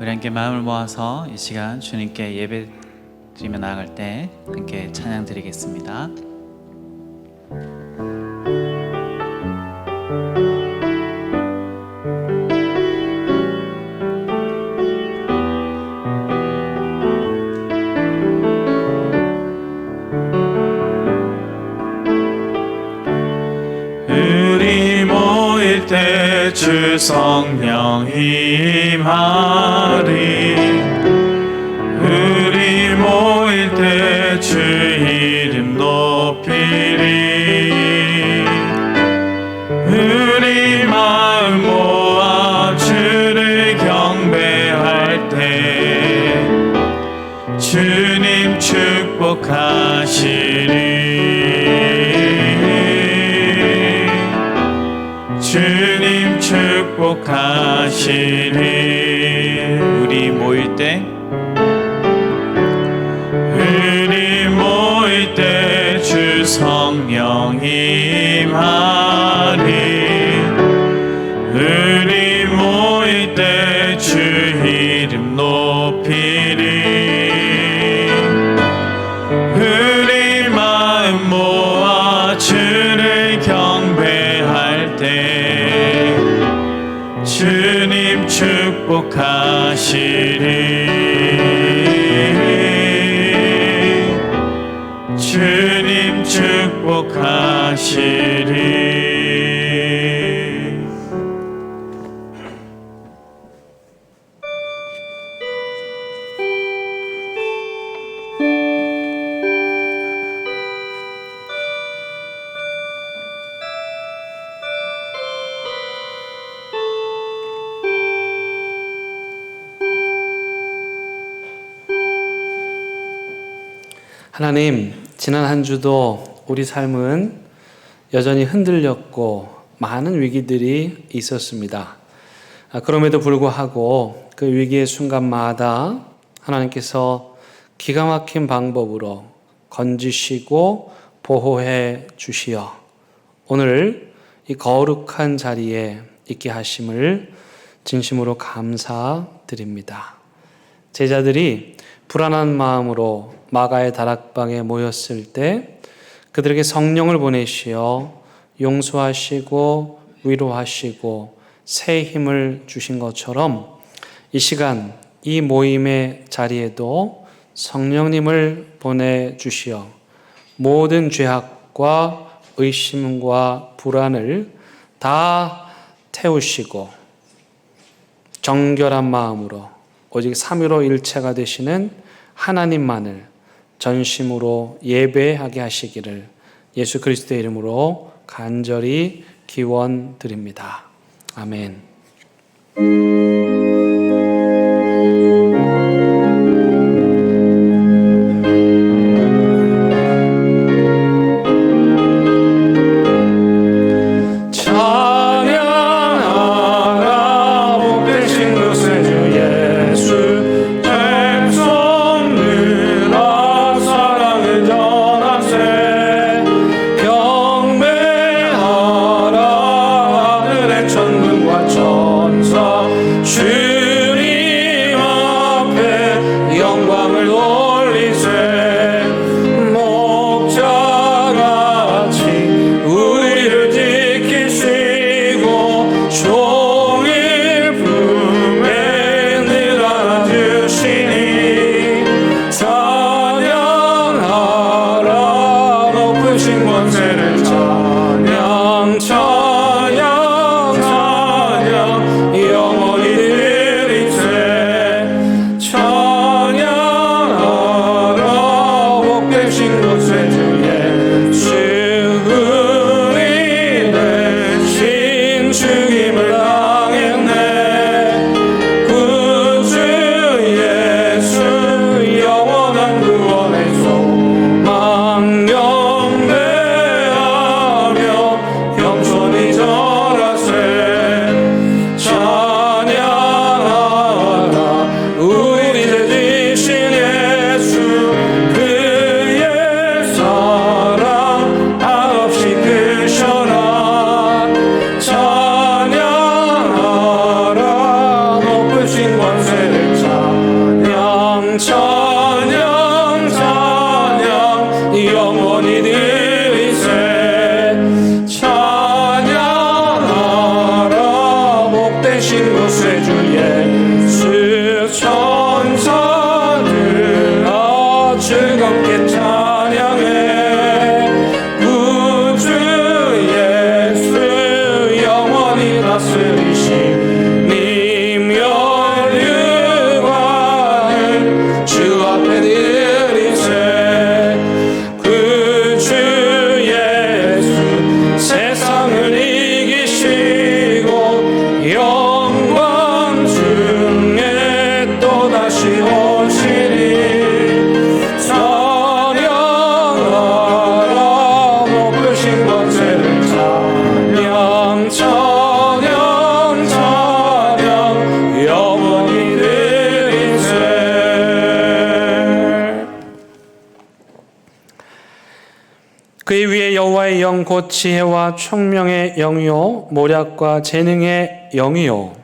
우리 함께 마음을 모아서 이 시간 주님께 예배 드리며 나아갈 때 함께 찬양 드리겠습니다. 우리 모일 때 주 성령 임하리. 우리 모일 때 주 이름 높이리. 우리 마음 모아 주를 경배할 때 주님 축복하시리. 주님 축복하시리. 우리 모일 때 주 성령 임하리. 우리 모일 때 주 이름 높이리. 우리 마음 모아 주를 경배할 때 주님 축복하시리. 주님 축복하시리. 하나님, 지난 한 주도 우리 삶은 여전히 흔들렸고 많은 위기들이 있었습니다. 그럼에도 불구하고 그 위기의 순간마다 하나님께서 기가 막힌 방법으로 건지시고 보호해 주시어 오늘 이 거룩한 자리에 있게 하심을 진심으로 감사드립니다. 제자들이 불안한 마음으로 마가의 다락방에 모였을 때 그들에게 성령을 보내시어 용서하시고 위로하시고 새 힘을 주신 것처럼 이 시간 이 모임의 자리에도 성령님을 보내주시어 모든 죄악과 의심과 불안을 다 태우시고 정결한 마음으로 오직 삼위로 일체가 되시는 하나님만을 전심으로 예배하게 하시기를 예수 그리스도의 이름으로 간절히 기원드립니다. 아멘. 찬양 찬양 찬양 영원히 되신 곳에 주 예수 천사들아 즐겁게 찬양해 구주 예수 영원히 다스리신 님 멸류관을 주 앞에 드리세 구주 예수 세상을 이기시고 영광 중에 또다시 오시리 찬양하라 높으신 권세를 찬양 찬양 찬양 영원히 드리세 그의 위에 여호와의 영 곧 지혜와 총명의 영이요 모략과 재능의 영이요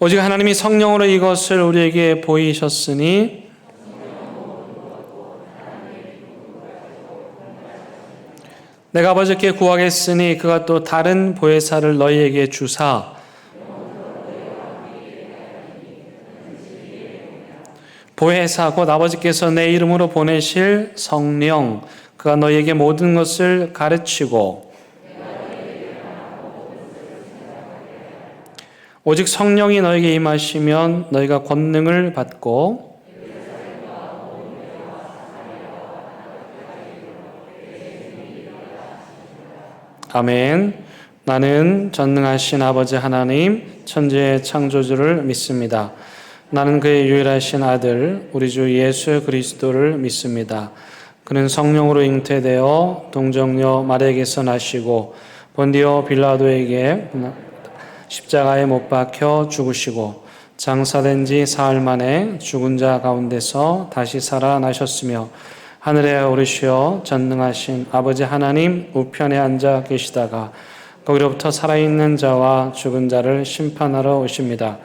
오직 하나님이 성령으로 이것을 우리에게 보이셨으니 내가 아버지께 구하겠으니 그가 또 다른 보혜사를 너희에게 주사 보혜사 곧 아버지께서 내 이름으로 보내실 성령 그가 너희에게 모든 것을 가르치고 오직 성령이 너에게 임하시면 너희가 권능을 받고 아멘. 나는 전능하신 아버지 하나님 천지의 창조주를 믿습니다. 나는 그의 유일하신 아들 우리 주 예수 그리스도를 믿습니다. 그는 성령으로 잉태되어 동정녀 마리아에게서 나시고 본디오 빌라도에게 십자가에 못 박혀 죽으시고 장사된 지 사흘 만에 죽은 자 가운데서 다시 살아나셨으며 하늘에 오르시어 전능하신 아버지 하나님 우편에 앉아 계시다가 거기로부터 살아있는 자와 죽은 자를 심판하러 오십니다.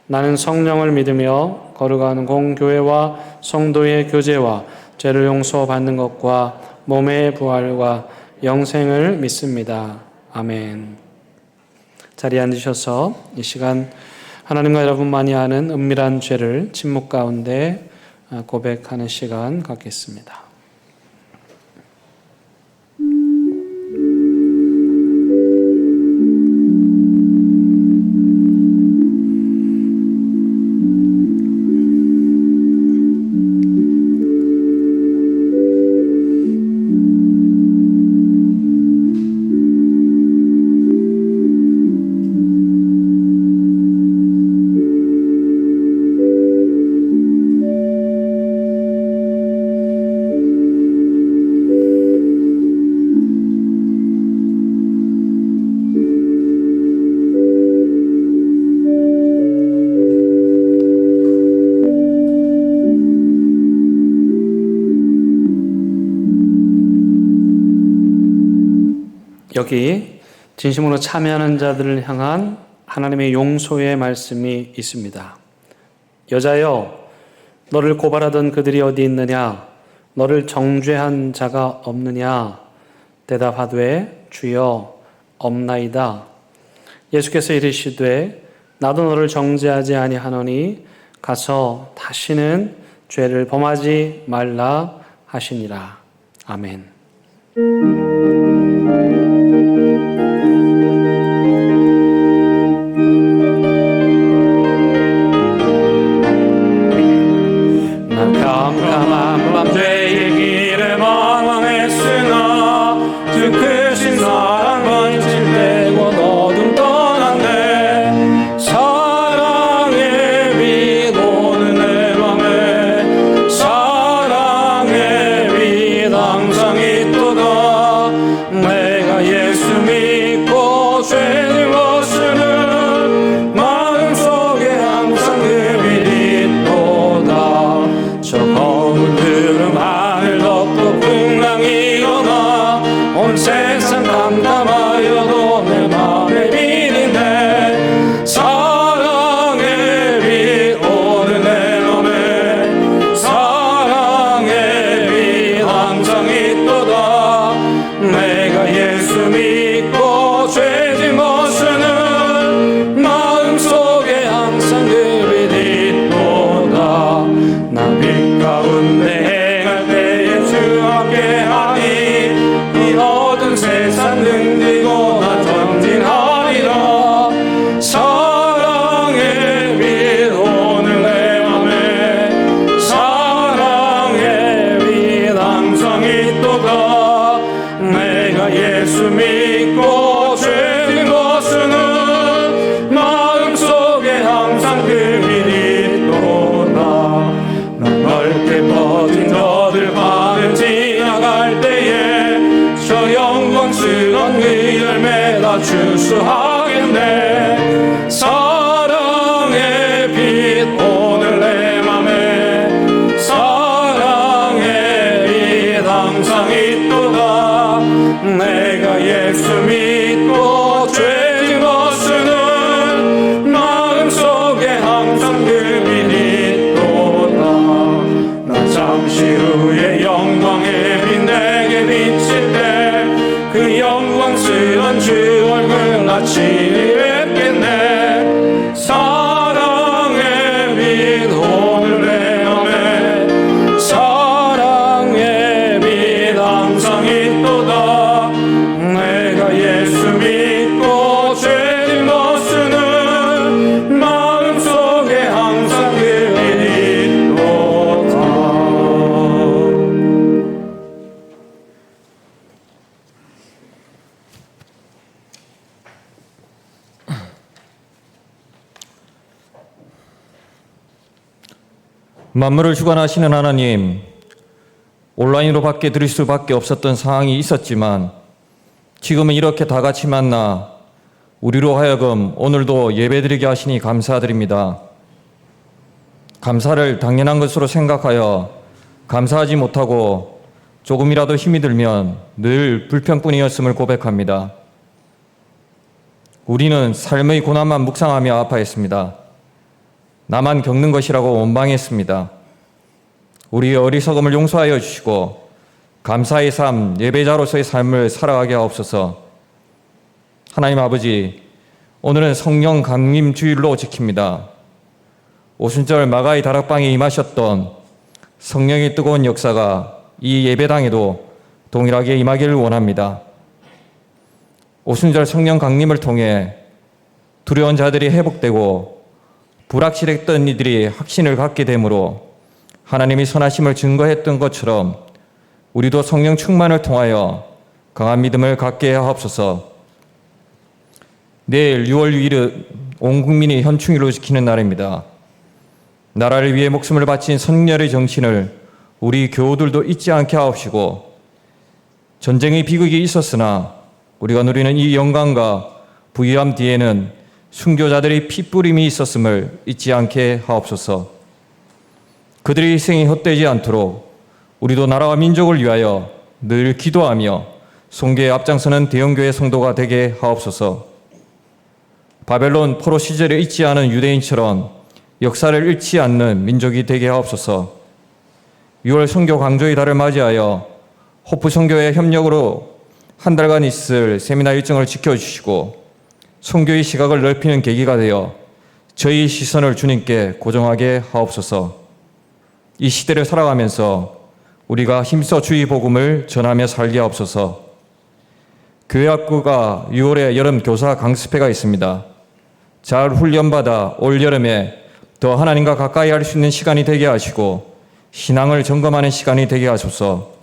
나는 성령을 믿으며 거룩한 공교회와 성도의 교제와 죄를 용서받는 것과 몸의 부활과 영생을 믿습니다. 아멘. 자리에 앉으셔서 이 시간 하나님과 여러분만이 아는 은밀한 죄를 침묵 가운데 고백하는 시간 갖겠습니다. 여기 진심으로 참여하는 자들을 향한 하나님의 용서의 말씀이 있습니다. 여자여, 너를 고발하던 그들이 어디 있느냐? 너를 정죄한 자가 없느냐? 대답하되 주여 없나이다. 예수께서 이르시되 나도 너를 정죄하지 아니하노니 가서 다시는 죄를 범하지 말라 하시니라. 아멘. 캄캄한 밤 죄의 길을 방황했으나 주 크신 사랑 번질되고 어둠 떠났네. 사랑의 빛 오는 내 맘에 사랑의 빛 항상 있도다. 믿고 죄짐 벗으는 마음속에 항상 그 빛이 있도다. 나 빛 가운데 행할 때에 주 함께하니 이 어두운 세상 등지고 나 전진하리라. 사랑의 빛 오늘 내 맘에 사랑의 빛 항상 있도다. 내가 예수 믿고 죄짐 벗으는 마음속에 항상 그 빛이 있도다. 난 넓게 뻗은 너들 반을 지나갈 때에 저 영광스러운 그 열매 다 주수하겠네. 사랑의 빛 오늘 내 맘에 사랑의 빛 항상 있도다. 내가 예수 믿고 죄짐 벗으는 마음속에 항상 그 빛이 있도다. 나 잠시 후에 영광의 빛 내게 비칠 때 그 영광스런 주 얼굴 나 친히 뵙겠네. 사랑의 빛 오늘 내 맘에 사랑의 빛 항상 있도다. 내가 예수 믿고 죄짐 벗으는 마음속에 항상 그 빛이 있도다. 만물을 주관하시는 하나님, 온라인으로 밖에 드릴 수밖에 없었던 상황이 있었지만 지금은 이렇게 다 같이 만나 우리로 하여금 오늘도 예배드리게 하시니 감사드립니다. 감사를 당연한 것으로 생각하여 감사하지 못하고 조금이라도 힘이 들면 늘 불평뿐이었음을 고백합니다. 우리는 삶의 고난만 묵상하며 아파했습니다. 나만 겪는 것이라고 원망했습니다. 우리의 어리석음을 용서하여 주시고 감사의 삶, 예배자로서의 삶을 살아가게 하옵소서. 하나님 아버지, 오늘은 성령 강림 주일로 지킵니다. 오순절 마가의 다락방에 임하셨던 성령의 뜨거운 역사가 이 예배당에도 동일하게 임하기를 원합니다. 오순절 성령 강림을 통해 두려운 자들이 회복되고 불확실했던 이들이 확신을 갖게 되므로 하나님이 선하심을 증거했던 것처럼 우리도 성령 충만을 통하여 강한 믿음을 갖게 하옵소서. 내일 6월 6일은 온 국민이 현충일로 지키는 날입니다. 나라를 위해 목숨을 바친 선열의 정신을 우리 교우들도 잊지 않게 하옵시고, 전쟁의 비극이 있었으나 우리가 누리는 이 영광과 부유함 뒤에는 순교자들의 피뿌림이 있었음을 잊지 않게 하옵소서. 그들의 희생이 헛되지 않도록 우리도 나라와 민족을 위하여 늘 기도하며 송교에 앞장서는 대형교회 성도가 되게 하옵소서. 바벨론 포로 시절에 잊지 않은 유대인처럼 역사를 잃지 않는 민족이 되게 하옵소서. 6월 선교 강조의 달을 맞이하여 호프 선교회 협력으로 한 달간 있을 세미나 일정을 지켜주시고 선교의 시각을 넓히는 계기가 되어 저희 시선을 주님께 고정하게 하옵소서. 이 시대를 살아가면서 우리가 힘써 주의 복음을 전하며 살게 하옵소서. 교회 학교가 6월에 여름 교사 강습회가 있습니다. 잘 훈련받아 올 여름에 더 하나님과 가까이 할 수 있는 시간이 되게 하시고 신앙을 점검하는 시간이 되게 하소서.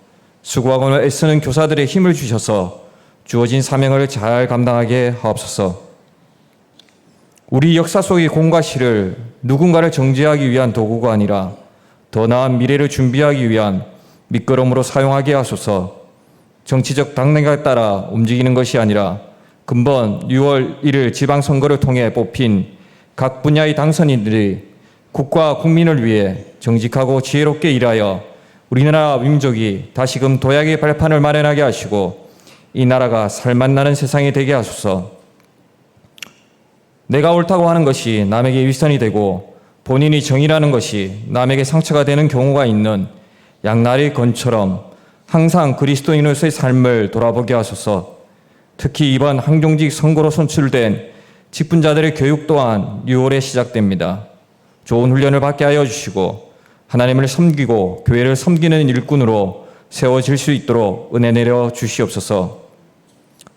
수고하고 애쓰는 교사들의 힘을 주셔서 주어진 사명을 잘 감당하게 하옵소서. 우리 역사 속의 공과 실을 누군가를 정죄하기 위한 도구가 아니라 더 나은 미래를 준비하기 위한 밑거름으로 사용하게 하소서. 정치적 당론에 따라 움직이는 것이 아니라 근본 6월 1일 지방선거를 통해 뽑힌 각 분야의 당선인들이 국가 국민을 위해 정직하고 지혜롭게 일하여 우리나라 민족이 다시금 도약의 발판을 마련하게 하시고 이 나라가 살맛나는 세상이 되게 하소서. 내가 옳다고 하는 것이 남에게 윗선이 되고 본인이 정의라는 것이 남에게 상처가 되는 경우가 있는 양날의 건처럼 항상 그리스도인으로서의 삶을 돌아보게 하소서. 특히 이번 항종직 선거로 선출된 직분자들의 교육 또한 6월에 시작됩니다. 좋은 훈련을 받게 하여 주시고 하나님을 섬기고 교회를 섬기는 일꾼으로 세워질 수 있도록 은혜 내려 주시옵소서.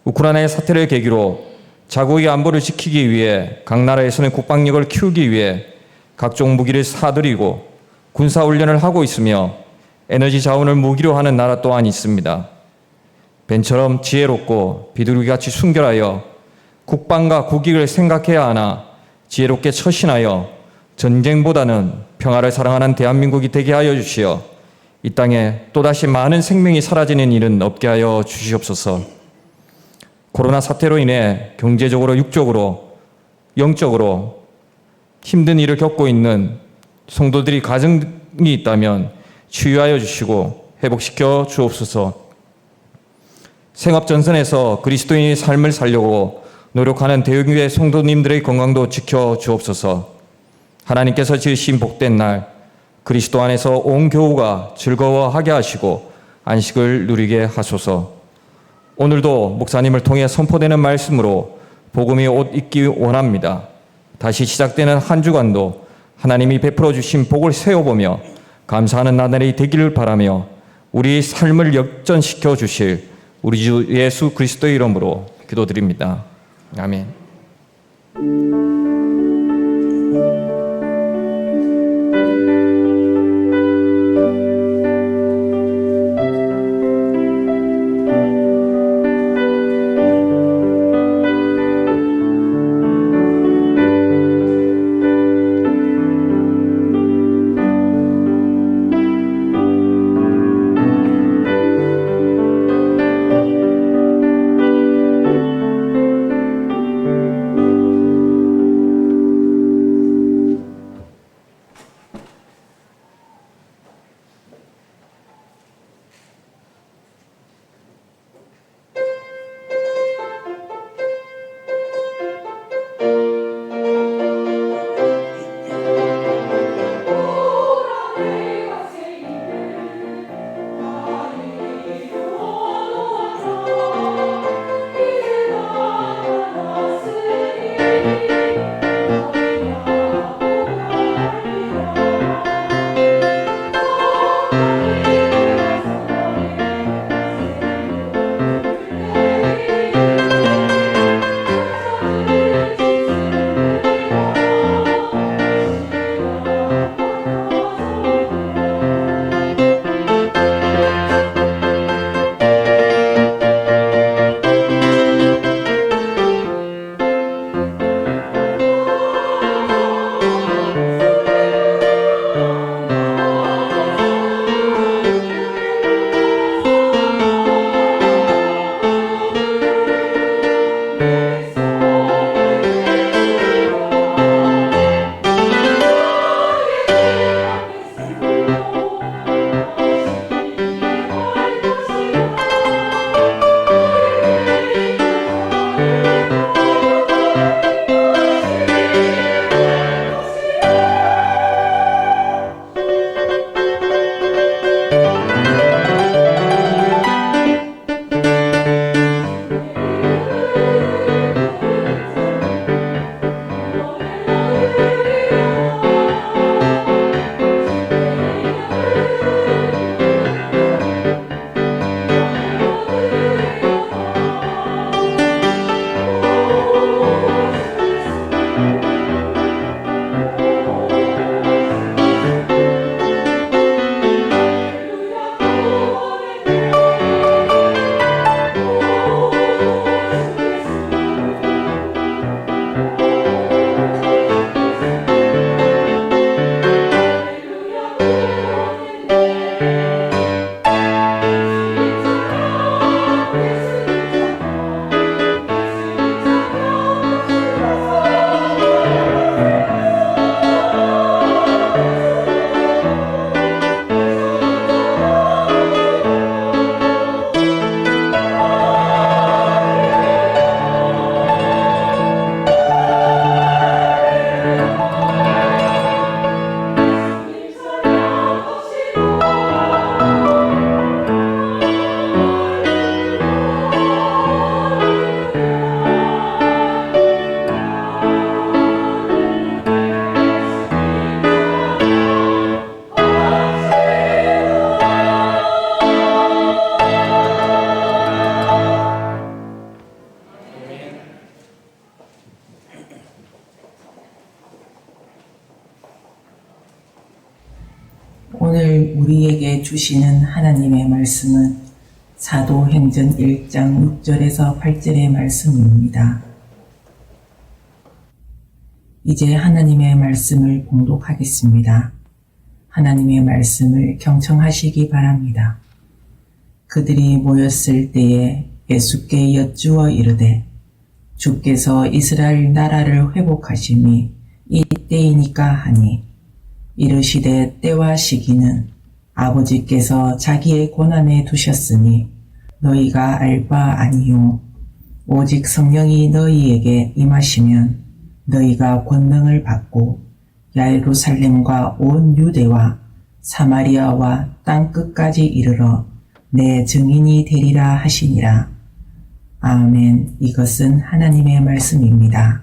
우크라이나의 사태를 계기로 자국의 안보를 지키기 위해 각 나라에서는 국방력을 키우기 위해 각종 무기를 사들이고 군사훈련을 하고 있으며 에너지 자원을 무기로 하는 나라 또한 있습니다. 벤처럼 지혜롭고 비둘기같이 순결하여 국방과 국익을 생각해야 하나 지혜롭게 처신하여 전쟁보다는 평화를 사랑하는 대한민국이 되게 하여 주시어 이 땅에 또다시 많은 생명이 사라지는 일은 없게 하여 주시옵소서. 코로나 사태로 인해 경제적으로, 육적으로, 영적으로 힘든 일을 겪고 있는 성도들이 가정이 있다면 치유하여 주시고 회복시켜 주옵소서. 생업전선에서 그리스도인의 삶을 살려고 노력하는 대형교회 성도님들의 건강도 지켜 주옵소서. 하나님께서 지으신 복된 날 그리스도 안에서 온 교우가 즐거워하게 하시고 안식을 누리게 하소서. 오늘도 목사님을 통해 선포되는 말씀으로 복음이 옷 입기 원합니다. 다시 시작되는 한 주간도 하나님이 베풀어 주신 복을 세워보며 감사하는 나날이 되기를 바라며 우리 삶을 역전시켜 주실 우리 주 예수 그리스도의 이름으로 기도드립니다. 아멘. 오늘 우리에게 주시는 하나님의 말씀은 사도행전 1장 6절에서 8절의 말씀입니다. 이제 하나님의 말씀을 봉독하겠습니다. 하나님의 말씀을 경청하시기 바랍니다. 그들이 모였을 때에 예수께 여쭈어 이르되 주께서 이스라엘 나라를 회복하심이 이때이니까 하니 이르시되 때와 시기는 아버지께서 자기의 권한에 두셨으니 너희가 알 바 아니요 오직 성령이 너희에게 임하시면 너희가 권능을 받고 예루살렘과 온 유대와 사마리아와 땅 끝까지 이르러 내 증인이 되리라 하시니라. 아멘. 이것은 하나님의 말씀입니다.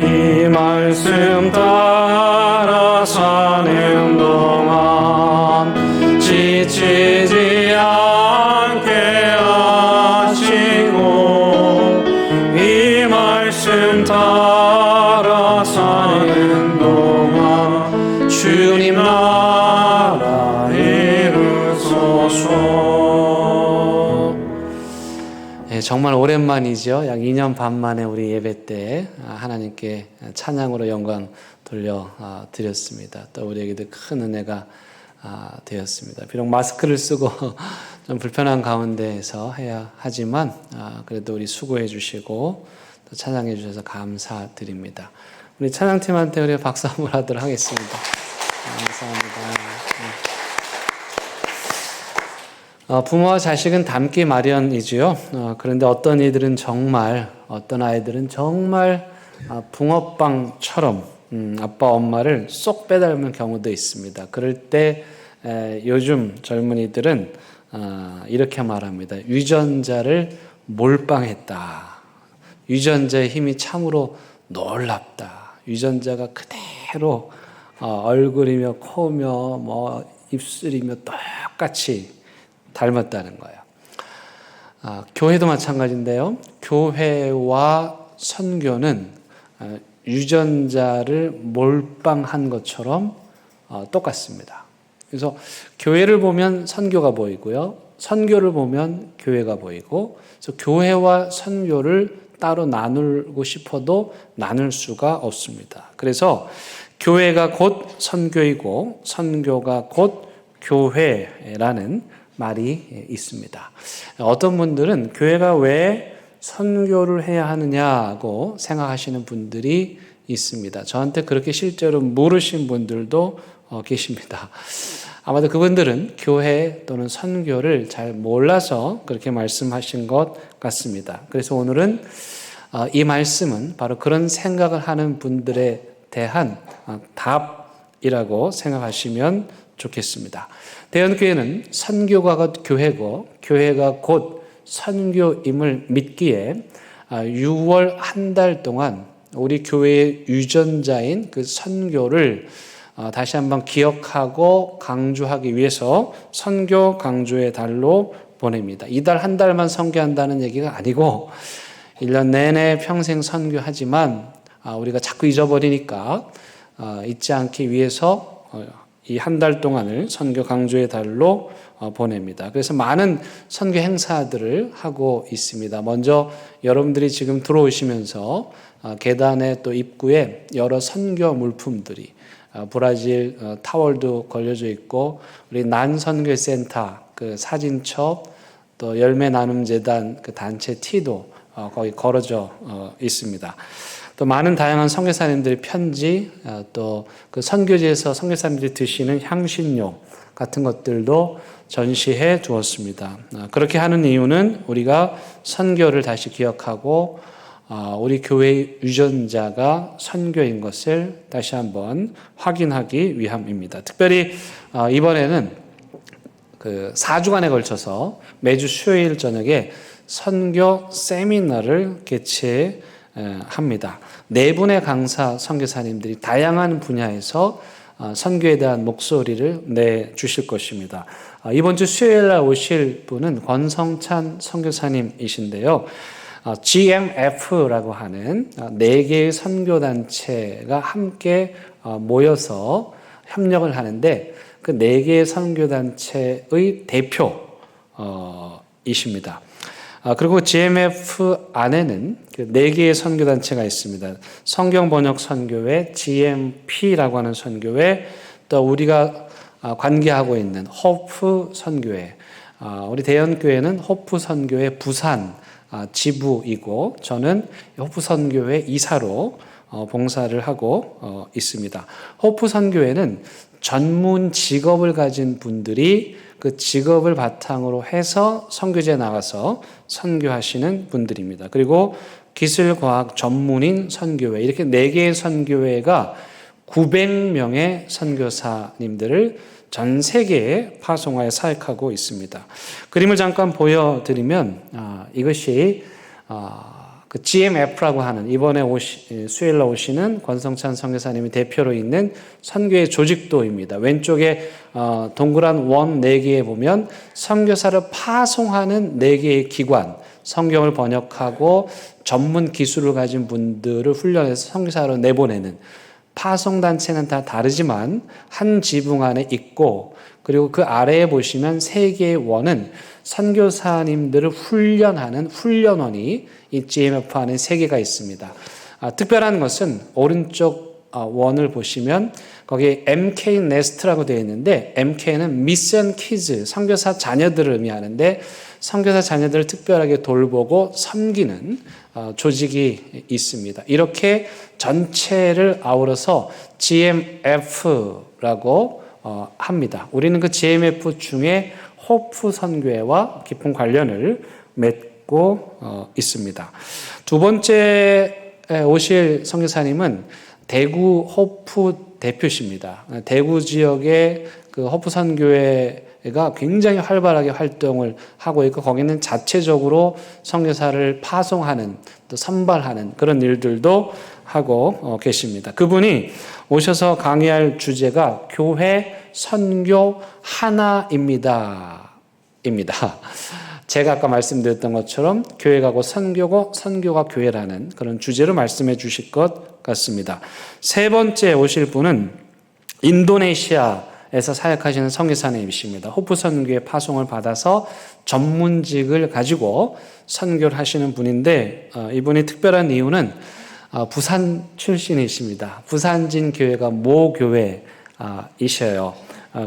이 말씀 따라 사는 동안 지치지 않게 하시고 이 말씀 따라 사는 동안 주님 나라 이루소서. 정말 오랜만이죠. 약 2년 반 만에 우리 예배 때 하나님께 찬양으로 영광 돌려드렸습니다. 또 우리에게도 큰 은혜가 되었습니다. 비록 마스크를 쓰고 좀 불편한 가운데에서 해야 하지만 그래도 우리 수고해 주시고 또 찬양해 주셔서 감사드립니다. 우리 찬양팀한테 우리 박수 한번 하도록 하겠습니다. 감사합니다. 부모와 자식은 닮기 마련이지요. 그런데 어떤 아이들은 정말 붕어빵처럼 아빠 엄마를 쏙 빼닮은 경우도 있습니다. 그럴 때 요즘 젊은이들은 이렇게 말합니다. 유전자를 몰빵했다. 유전자의 힘이 참으로 놀랍다. 유전자가 그대로 얼굴이며 코며 입술이며 똑같이 닮았다는 거예요. 교회도 마찬가지인데요. 교회와 선교는 유전자를 몰빵한 것처럼 똑같습니다. 그래서 교회를 보면 선교가 보이고요. 선교를 보면 교회가 보이고, 그래서 교회와 선교를 따로 나누고 싶어도 나눌 수가 없습니다. 그래서 교회가 곧 선교이고 선교가 곧 교회라는 말이 있습니다. 어떤 분들은 교회가 왜 선교를 해야 하느냐고 생각하시는 분들이 있습니다. 저한테 그렇게 실제로 물으신 분들도 계십니다. 아마도 그분들은 교회 또는 선교를 잘 몰라서 그렇게 말씀하신 것 같습니다. 그래서 오늘은 이 말씀은 바로 그런 생각을 하는 분들에 대한 답이라고 생각하시면 좋겠습니다. 대연교회는 선교가 곧 교회고 교회가 곧 선교임을 믿기에 6월 한 달 동안 우리 교회의 유전자인 그 선교를 다시 한번 기억하고 강조하기 위해서 선교 강조의 달로 보냅니다. 이달 한 달만 선교한다는 얘기가 아니고 1년 내내 평생 선교하지만 우리가 자꾸 잊어버리니까 잊지 않기 위해서 이 한 달 동안을 선교 강조의 달로 보냅니다. 그래서 많은 선교 행사들을 하고 있습니다. 먼저 여러분들이 지금 들어오시면서 계단의 또 입구에 여러 선교 물품들이 브라질 타월도 걸려져 있고 우리 난선교센터 그 사진첩 또 열매 나눔 재단 그 단체 티도 거기 걸어져 있습니다. 또 많은 다양한 선교사님들의 편지 또 그 선교지에서 선교사님들이 드시는 향신료 같은 것들도 전시해 두었습니다. 그렇게 하는 이유는 우리가 선교를 다시 기억하고 우리 교회의 유전자가 선교인 것을 다시 한번 확인하기 위함입니다. 특별히 이번에는 그 4주간에 걸쳐서 매주 수요일 저녁에 선교 세미나를 개최합니다. 4분의 강사 선교사님들이 다양한 분야에서 선교에 대한 목소리를 내주실 것입니다. 이번 주 수요일 날 오실 분은 권성찬 선교사님이신데요. GMF라고 하는 4개의 선교단체가 함께 모여서 협력을 하는데 그 4개의 선교단체의 대표이십니다. 그리고 GMF 안에는 그 4개의 선교단체가 있습니다. 성경번역선교회, GMP라고 하는 선교회, 또 우리가 관계하고 있는 호프 선교회, 우리 대연교회는 호프 선교회 부산 지부이고 저는 호프 선교회 이사로 봉사를 하고 있습니다. 호프 선교회는 전문 직업을 가진 분들이 그 직업을 바탕으로 해서 선교지에 나가서 선교하시는 분들입니다. 그리고 기술과학 전문인 선교회, 이렇게 4개의 선교회가 900명의 선교사님들을 전 세계에 파송하여 사역하고 있습니다. 그림을 잠깐 보여드리면 이것이 그 GMF라고 하는 이번에 수요일날 오시는 권성찬 선교사님이 대표로 있는 선교의 조직도입니다. 왼쪽에 동그란 원 4개에 보면 선교사를 파송하는 4개의 기관, 성경을 번역하고 전문 기술을 가진 분들을 훈련해서 선교사로 내보내는 파송단체는 다 다르지만 한 지붕 안에 있고, 그리고 그 아래에 보시면 3개의 원은 선교사님들을 훈련하는 훈련원이 이 GMF 안에 3개가 있습니다. 특별한 것은 오른쪽 원을 보시면 거기에 MK 네스트라고 되어 있는데 MK는 미션 키즈, 선교사 자녀들을 의미하는데 선교사 자녀들을 특별하게 돌보고 섬기는 조직이 있습니다. 이렇게 전체를 아우러서 GMF라고 합니다. 우리는 그 GMF 중에 호프 선교회와 깊은 관련을 맺고 있습니다. 두 번째 오실 선교사님은 대구 호프 대표십니다. 대구 지역의 그 호프 선교회가 굉장히 활발하게 활동을 하고 있고 거기는 자체적으로 선교사를 파송하는 또 선발하는 그런 일들도 하고 계십니다. 그분이 오셔서 강의할 주제가 교회 선교 하나입니다. 제가 아까 말씀드렸던 것처럼 교회가 곧 선교고 선교가 교회라는 그런 주제로 말씀해 주실 것 같습니다. 세 번째 오실 분은 인도네시아에서 사역하시는 선교사님이십니다. 호프 선교의 파송을 받아서 전문직을 가지고 선교를 하시는 분인데 이분이 특별한 이유는 부산 출신이십니다. 부산진 교회가 모교회이셔요.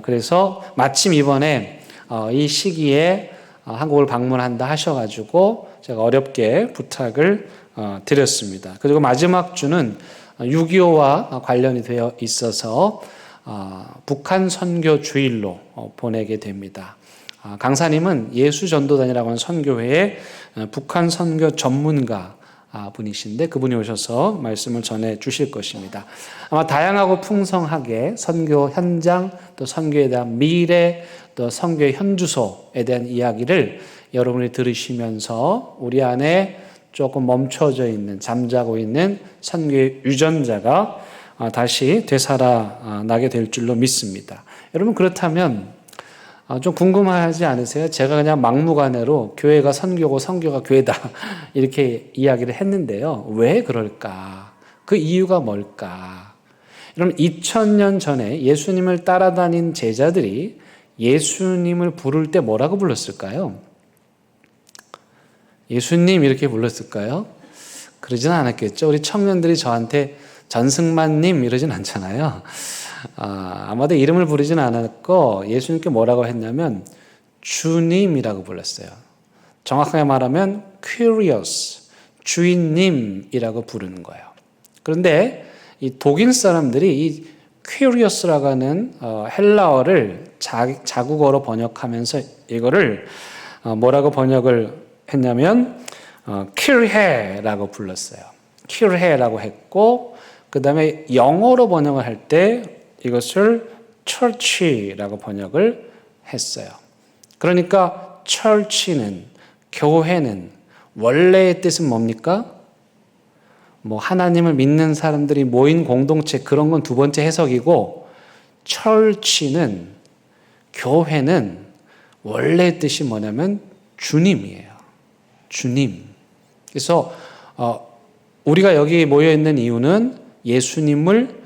그래서 마침 이번에 이 시기에 한국을 방문한다 하셔가지고 제가 어렵게 부탁을 드렸습니다. 그리고 마지막 주는 6.25와 관련이 되어 있어서 북한 선교 주일로 보내게 됩니다. 강사님은 예수전도단이라고 하는 선교회의 북한 선교 전문가 분이신데 그분이 오셔서 말씀을 전해 주실 것입니다. 아마 다양하고 풍성하게 선교 현장 또 선교에 대한 미래 또 선교의 현주소에 대한 이야기를 여러분이 들으시면서 우리 안에 조금 멈춰져 있는 잠자고 있는 선교의 유전자가 다시 되살아나게 될 줄로 믿습니다. 여러분 그렇다면 좀 궁금하지 않으세요? 제가 그냥 막무가내로 교회가 선교고 선교가 교회다 이렇게 이야기를 했는데요. 왜 그럴까? 그 이유가 뭘까? 여러분 2000년 전에 예수님을 따라다닌 제자들이 예수님을 부를 때 뭐라고 불렀을까요? 예수님 이렇게 불렀을까요? 그러진 않았겠죠. 우리 청년들이 저한테 전승만님 이러진 않잖아요. 아마도 이름을 부르진 않았고 예수님께 뭐라고 했냐면 주님이라고 불렀어요. 정확하게 말하면 curious, 주인님이라고 부르는 거예요. 그런데 이 독일 사람들이 이 curious라고 하는 헬라어를 자국어로 번역하면서 이거를 뭐라고 번역을 했냐면 큐르헤라고 불렀어요. 큐르헤라고 했고 그 다음에 영어로 번역을 할 때 이것을 church라고 번역을 했어요. 그러니까 church는 교회는 원래의 뜻은 뭡니까? 뭐 하나님을 믿는 사람들이 모인 공동체 그런 건 두 번째 해석이고 church는 교회는 원래의 뜻이 뭐냐면 주님이에요. 주님. 그래서 우리가 여기 모여 있는 이유는 예수님을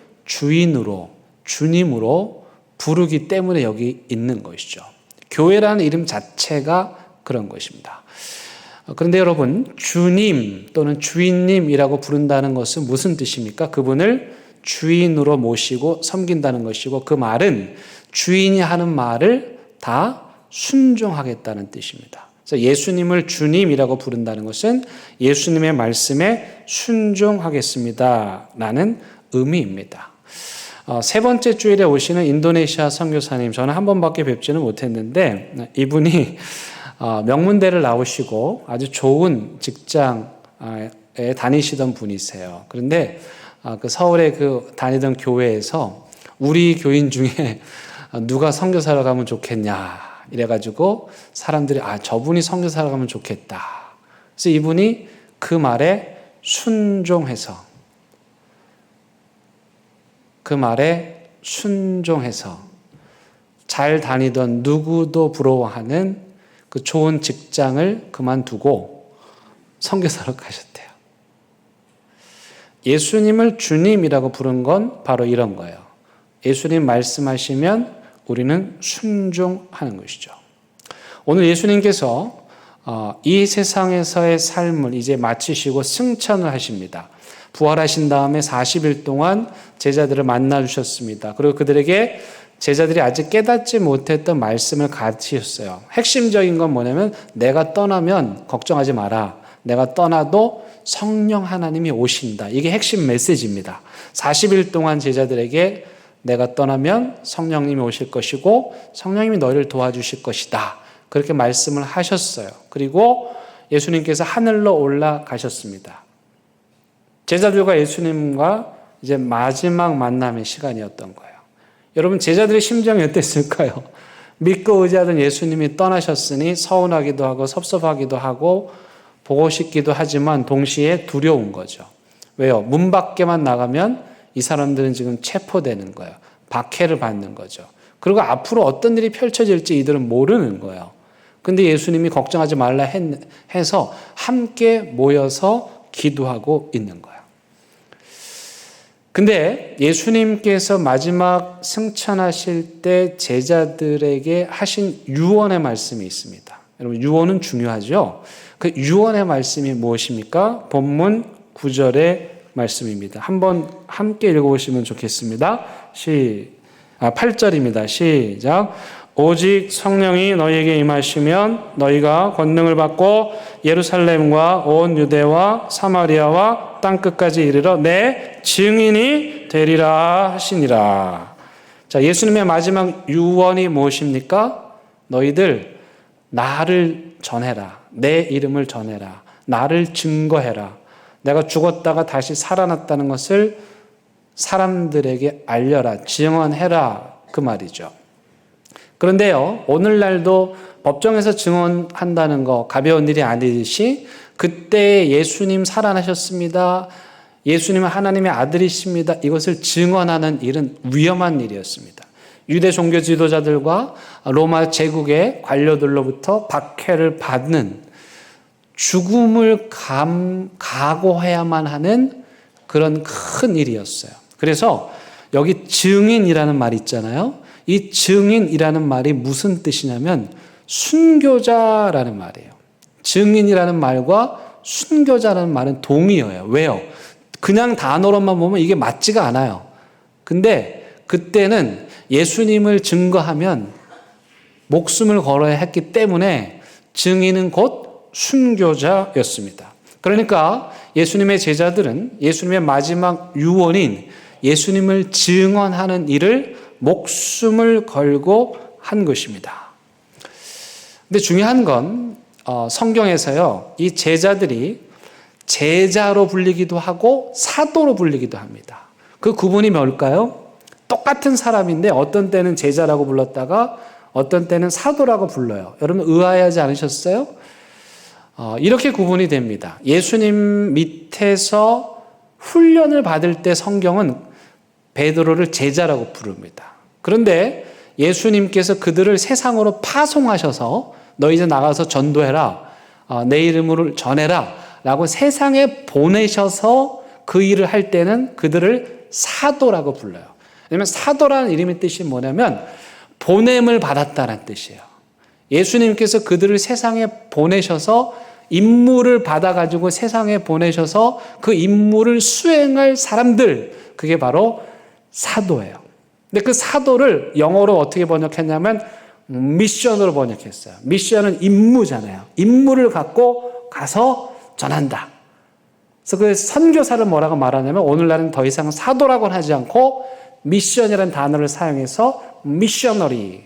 주님으로 부르기 때문에 여기 있는 것이죠. 교회라는 이름 자체가 그런 것입니다. 그런데 여러분, 주님 또는 주인님이라고 부른다는 것은 무슨 뜻입니까? 그분을 주인으로 모시고 섬긴다는 것이고, 그 말은 주인이 하는 말을 다 순종하겠다는 뜻입니다. 그래서 예수님을 주님이라고 부른다는 것은 예수님의 말씀에 순종하겠습니다 라는 의미입니다. 세 번째 주일에 오시는 인도네시아 선교사님, 저는 한 번밖에 뵙지는 못했는데 이분이 명문대를 나오시고 아주 좋은 직장에 다니시던 분이세요. 그런데 그 서울에 그 다니던 교회에서 우리 교인 중에 누가 선교사로 가면 좋겠냐 이래가지고 사람들이 저분이 선교사로 가면 좋겠다. 그래서 이분이 그 말에 순종해서 잘 다니던 누구도 부러워하는 그 좋은 직장을 그만두고 선교사로 가셨대요. 예수님을 주님이라고 부른 건 바로 이런 거예요. 예수님 말씀하시면 우리는 순종하는 것이죠. 오늘 예수님께서 이 세상에서의 삶을 이제 마치시고 승천을 하십니다. 부활하신 다음에 40일 동안 제자들을 만나 주셨습니다. 그리고 그들에게 제자들이 아직 깨닫지 못했던 말씀을 가르치셨어요. 핵심적인 건 뭐냐면 내가 떠나면 걱정하지 마라. 내가 떠나도 성령 하나님이 오신다. 이게 핵심 메시지입니다. 40일 동안 제자들에게 내가 떠나면 성령님이 오실 것이고 성령님이 너희를 도와주실 것이다. 그렇게 말씀을 하셨어요. 그리고 예수님께서 하늘로 올라가셨습니다. 제자들과 예수님과 이제 마지막 만남의 시간이었던 거예요. 여러분, 제자들의 심정이 어땠을까요? 믿고 의지하던 예수님이 떠나셨으니 서운하기도 하고 섭섭하기도 하고 보고 싶기도 하지만 동시에 두려운 거죠. 왜요? 문 밖에만 나가면 이 사람들은 지금 체포되는 거예요. 박해를 받는 거죠. 그리고 앞으로 어떤 일이 펼쳐질지 이들은 모르는 거예요. 근데 예수님이 걱정하지 말라 해서 함께 모여서 기도하고 있는 거예요. 근데 예수님께서 마지막 승천하실 때 제자들에게 하신 유언의 말씀이 있습니다. 여러분, 유언은 중요하죠. 그 유언의 말씀이 무엇입니까? 본문 9절의 말씀입니다. 한번 함께 읽어보시면 좋겠습니다. 8절입니다. 시작. 오직 성령이 너희에게 임하시면 너희가 권능을 받고 예루살렘과 온 유대와 사마리아와 땅끝까지 이르러 내 증인이 되리라 하시니라. 자, 예수님의 마지막 유언이 무엇입니까? 너희들 나를 전해라. 내 이름을 전해라. 나를 증거해라. 내가 죽었다가 다시 살아났다는 것을 사람들에게 알려라. 증언해라. 그 말이죠. 그런데요, 오늘날도 법정에서 증언한다는 거 가벼운 일이 아니듯이 그때 예수님 살아나셨습니다. 예수님은 하나님의 아들이십니다. 이것을 증언하는 일은 위험한 일이었습니다. 유대 종교 지도자들과 로마 제국의 관료들로부터 박해를 받는 죽음을 각오해야만 하는 그런 큰 일이었어요. 그래서 여기 증인이라는 말이 있잖아요. 이 증인이라는 말이 무슨 뜻이냐면 순교자라는 말이에요. 증인이라는 말과 순교자라는 말은 동의어예요. 왜요? 그냥 단어로만 보면 이게 맞지가 않아요. 근데 그때는 예수님을 증거하면 목숨을 걸어야 했기 때문에 증인은 곧 순교자였습니다. 그러니까 예수님의 제자들은 예수님의 마지막 유언인 예수님을 증언하는 일을 목숨을 걸고 한 것입니다. 근데 중요한 건 성경에서요, 이 제자들이 제자로 불리기도 하고 사도로 불리기도 합니다. 그 구분이 뭘까요? 똑같은 사람인데 어떤 때는 제자라고 불렀다가 어떤 때는 사도라고 불러요. 여러분 의아해하지 않으셨어요? 이렇게 구분이 됩니다. 예수님 밑에서 훈련을 받을 때 성경은 베드로를 제자라고 부릅니다. 그런데 예수님께서 그들을 세상으로 파송하셔서 너 이제 나가서 전도해라. 내 이름을 전해라. 라고 세상에 보내셔서 그 일을 할 때는 그들을 사도라고 불러요. 왜냐하면 사도라는 이름의 뜻이 뭐냐면 보냄을 받았다는 뜻이에요. 예수님께서 그들을 세상에 보내셔서 임무를 받아가지고 세상에 보내셔서 그 임무를 수행할 사람들, 그게 바로 사도예요. 근데 그 사도를 영어로 어떻게 번역했냐면 미션으로 번역했어요. 미션은 임무잖아요. 임무를 갖고 가서 전한다. 그래서 그 선교사를 뭐라고 말하냐면 오늘날은 더 이상 사도라고는 하지 않고 미션이라는 단어를 사용해서 미셔너리,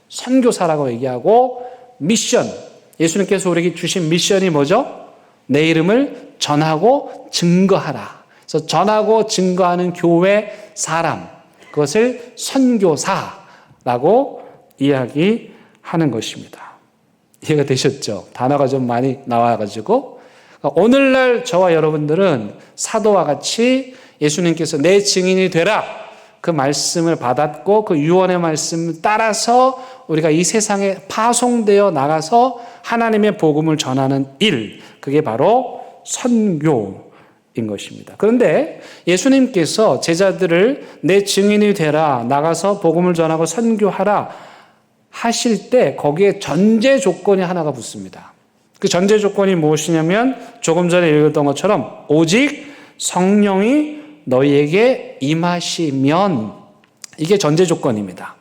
선교사라고 얘기하고 미션, 예수님께서 우리에게 주신 미션이 뭐죠? 내 이름을 전하고 증거하라. 그래서 전하고 증거하는 교회 사람, 그것을 선교사라고 이야기하는 것입니다. 이해가 되셨죠? 단어가 좀 많이 나와가지고 오늘날 저와 여러분들은 사도와 같이 예수님께서 내 증인이 되라 그 말씀을 받았고 그 유언의 말씀을 따라서 우리가 이 세상에 파송되어 나가서 하나님의 복음을 전하는 일, 그게 바로 선교인 것입니다. 그런데 예수님께서 제자들을 내 증인이 되라, 나가서 복음을 전하고 선교하라 하실 때 거기에 전제 조건이 하나가 붙습니다. 그 전제 조건이 무엇이냐면 조금 전에 읽었던 것처럼 오직 성령이 너희에게 임하시면, 이게 전제 조건입니다.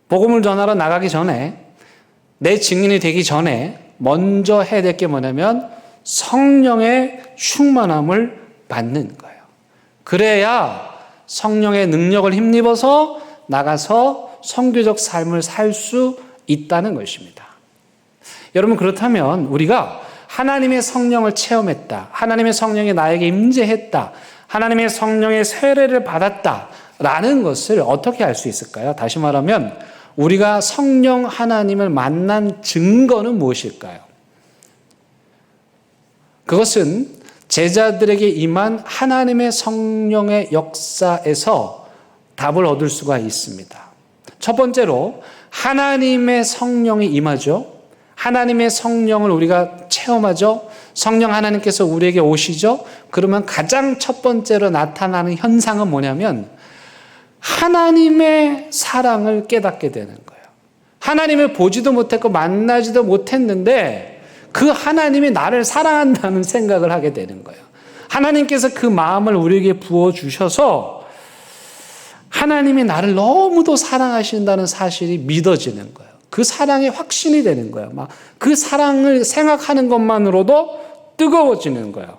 복음을 전하러 나가기 전에, 내 증인이 되기 전에 먼저 해야 될 게 뭐냐면 성령의 충만함을 받는 거예요. 그래야 성령의 능력을 힘입어서 나가서 선교적 삶을 살 수 있다는 것입니다. 여러분, 그렇다면 우리가 하나님의 성령을 체험했다, 하나님의 성령이 나에게 임재했다, 하나님의 성령의 세례를 받았다라는 것을 어떻게 알 수 있을까요? 다시 말하면 우리가 성령 하나님을 만난 증거는 무엇일까요? 그것은 제자들에게 임한 하나님의 성령의 역사에서 답을 얻을 수가 있습니다. 첫 번째로 하나님의 성령이 임하죠. 하나님의 성령을 우리가 체험하죠. 성령 하나님께서 우리에게 오시죠. 그러면 가장 첫 번째로 나타나는 현상은 뭐냐면 하나님의 사랑을 깨닫게 되는 거예요. 하나님을 보지도 못했고 만나지도 못했는데 그 하나님이 나를 사랑한다는 생각을 하게 되는 거예요. 하나님께서 그 마음을 우리에게 부어주셔서 하나님이 나를 너무도 사랑하신다는 사실이 믿어지는 거예요. 그 사랑이 확신이 되는 거예요. 막 그 사랑을 생각하는 것만으로도 뜨거워지는 거예요.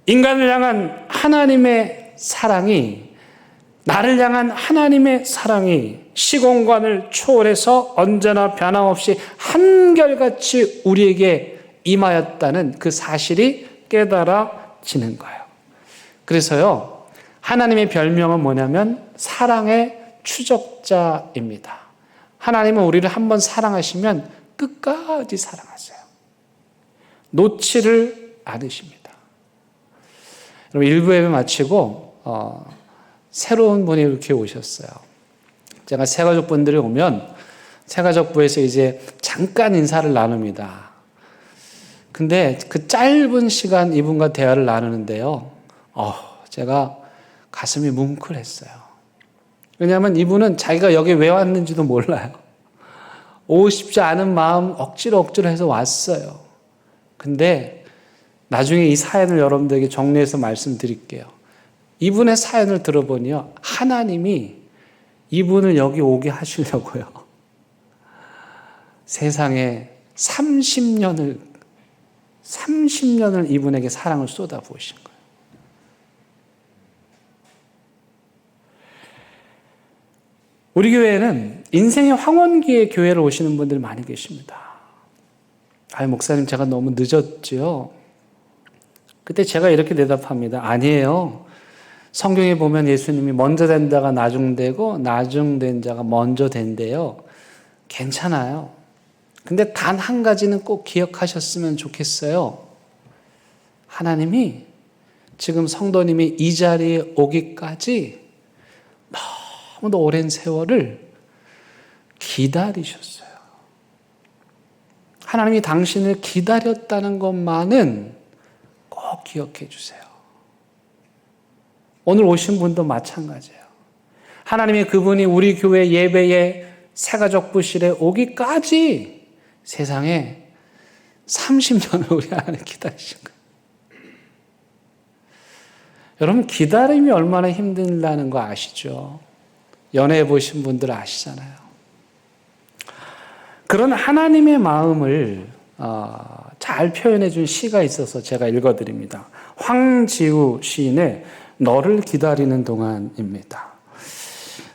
인간을 향한 하나님의 사랑이, 나를 향한 하나님의 사랑이 시공간을 초월해서 언제나 변함없이 한결같이 우리에게 임하였다는 그 사실이 깨달아지는 거예요. 그래서요, 하나님의 별명은 뭐냐면 사랑의 추적자입니다. 하나님은 우리를 한번 사랑하시면 끝까지 사랑하세요. 놓지를 않으십니다. 여러분, 1부 예배 마치고 새로운 분이 이렇게 오셨어요. 제가 새가족분들이 오면 새가족부에서 이제 잠깐 인사를 나눕니다. 근데 그 짧은 시간 이분과 대화를 나누는데요, 제가 가슴이 뭉클했어요. 왜냐하면 이분은 자기가 여기 왜 왔는지도 몰라요. 오고 싶지 않은 마음 억지로 해서 왔어요. 근데 나중에 이 사연을 여러분들에게 정리해서 말씀드릴게요. 이분의 사연을 들어보니요, 하나님이 이분을 여기 오게 하시려고요, 세상에 30년을 이분에게 사랑을 쏟아부으신 거예요. 우리 교회에는 인생의 황혼기에 교회를 오시는 분들이 많이 계십니다. 목사님, 제가 너무 늦었죠? 그때 제가 이렇게 대답합니다. 아니에요. 성경에 보면 예수님이 먼저 된 자가 나중되고 나중된 자가 먼저 된대요. 괜찮아요. 근데 단 한 가지는 꼭 기억하셨으면 좋겠어요. 하나님이 지금 성도님이 이 자리에 오기까지 너무도 오랜 세월을 기다리셨어요. 하나님이 당신을 기다렸다는 것만은 기억해 주세요. 오늘 오신 분도 마찬가지예요. 하나님의 그분이 우리 교회 예배에 새가족 부실에 오기까지 세상에 30년을 우리 하나님 기다리신 거예요. 여러분, 기다림이 얼마나 힘들다는 거 아시죠? 연애해 보신 분들 아시잖아요. 그런 하나님의 마음을 잘 표현해 준 시가 있어서 제가 읽어드립니다. 황지우 시인의 너를 기다리는 동안입니다.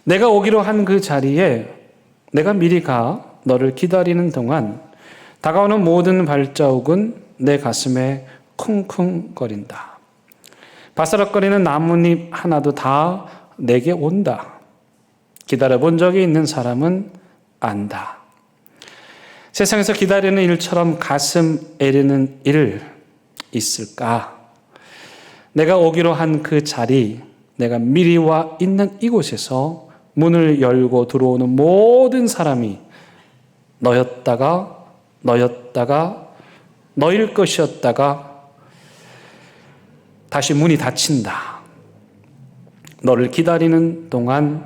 내가 오기로 한 그 자리에 내가 미리 가 너를 기다리는 동안 다가오는 모든 발자국은 내 가슴에 쿵쿵거린다. 바스락거리는 나뭇잎 하나도 다 내게 온다. 기다려본 적이 있는 사람은 안다. 세상에서 기다리는 일처럼 가슴 애리는 일 있을까? 내가 오기로 한 그 자리, 내가 미리 와 있는 이곳에서 문을 열고 들어오는 모든 사람이 너였다가 너일 것이었다가 다시 문이 닫힌다. 너를 기다리는 동안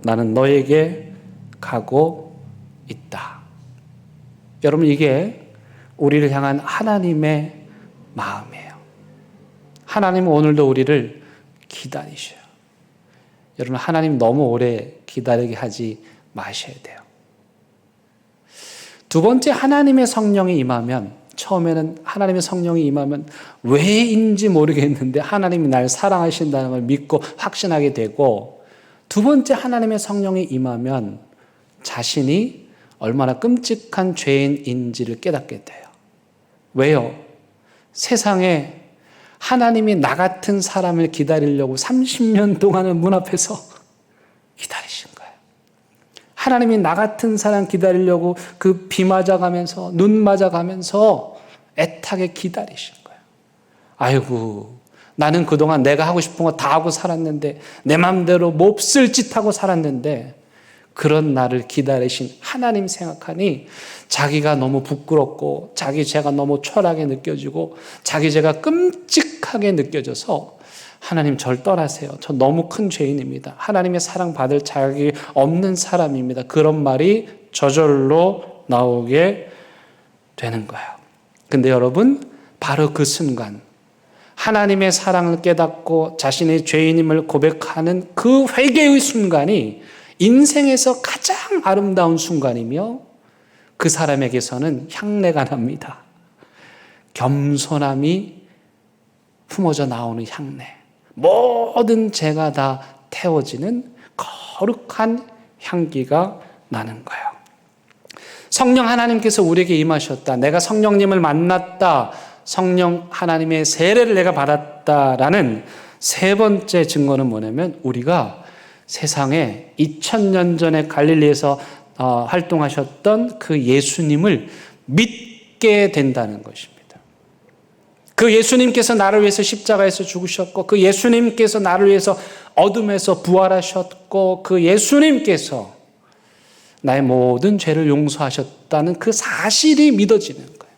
나는 너에게 가고 있다. 여러분, 이게 우리를 향한 하나님의 마음이에요. 하나님은 오늘도 우리를 기다리셔요. 여러분, 하나님 너무 오래 기다리게 하지 마셔야 돼요. 두 번째, 하나님의 성령이 임하면, 처음에는 하나님의 성령이 임하면 왜인지 모르겠는데 하나님이 날 사랑하신다는 걸 믿고 확신하게 되고, 두 번째, 하나님의 성령이 임하면 자신이 얼마나 끔찍한 죄인인지를 깨닫게 돼요. 왜요? 세상에 하나님이 나 같은 사람을 기다리려고 30년 동안은 문 앞에서 기다리신 거예요. 하나님이 나 같은 사람 기다리려고 그 비 맞아가면서 눈 맞아가면서 애타게 기다리신 거예요. 아이고, 나는 그동안 내가 하고 싶은 거 다 하고 살았는데, 내 마음대로 몹쓸 짓 하고 살았는데, 그런 나를 기다리신 하나님 생각하니 자기가 너무 부끄럽고 자기 죄가 너무 초라하게 느껴지고 자기 죄가 끔찍하게 느껴져서 하나님 절 떠나세요. 저 너무 큰 죄인입니다. 하나님의 사랑 받을 자격이 없는 사람입니다. 그런 말이 저절로 나오게 되는 거예요. 근데 여러분, 바로 그 순간 하나님의 사랑을 깨닫고 자신의 죄인임을 고백하는 그 회개의 순간이 인생에서 가장 아름다운 순간이며 그 사람에게서는 향내가 납니다. 겸손함이 품어져 나오는 향내. 모든 죄가 다 태워지는 거룩한 향기가 나는 거예요. 성령 하나님께서 우리에게 임하셨다. 내가 성령님을 만났다. 성령 하나님의 세례를 내가 받았다라는 세 번째 증거는 뭐냐면, 우리가 세상에 2000년 전에 갈릴리에서 활동하셨던 그 예수님을 믿게 된다는 것입니다. 그 예수님께서 나를 위해서 십자가에서 죽으셨고, 그 예수님께서 나를 위해서 어둠에서 부활하셨고, 그 예수님께서 나의 모든 죄를 용서하셨다는 그 사실이 믿어지는 거예요.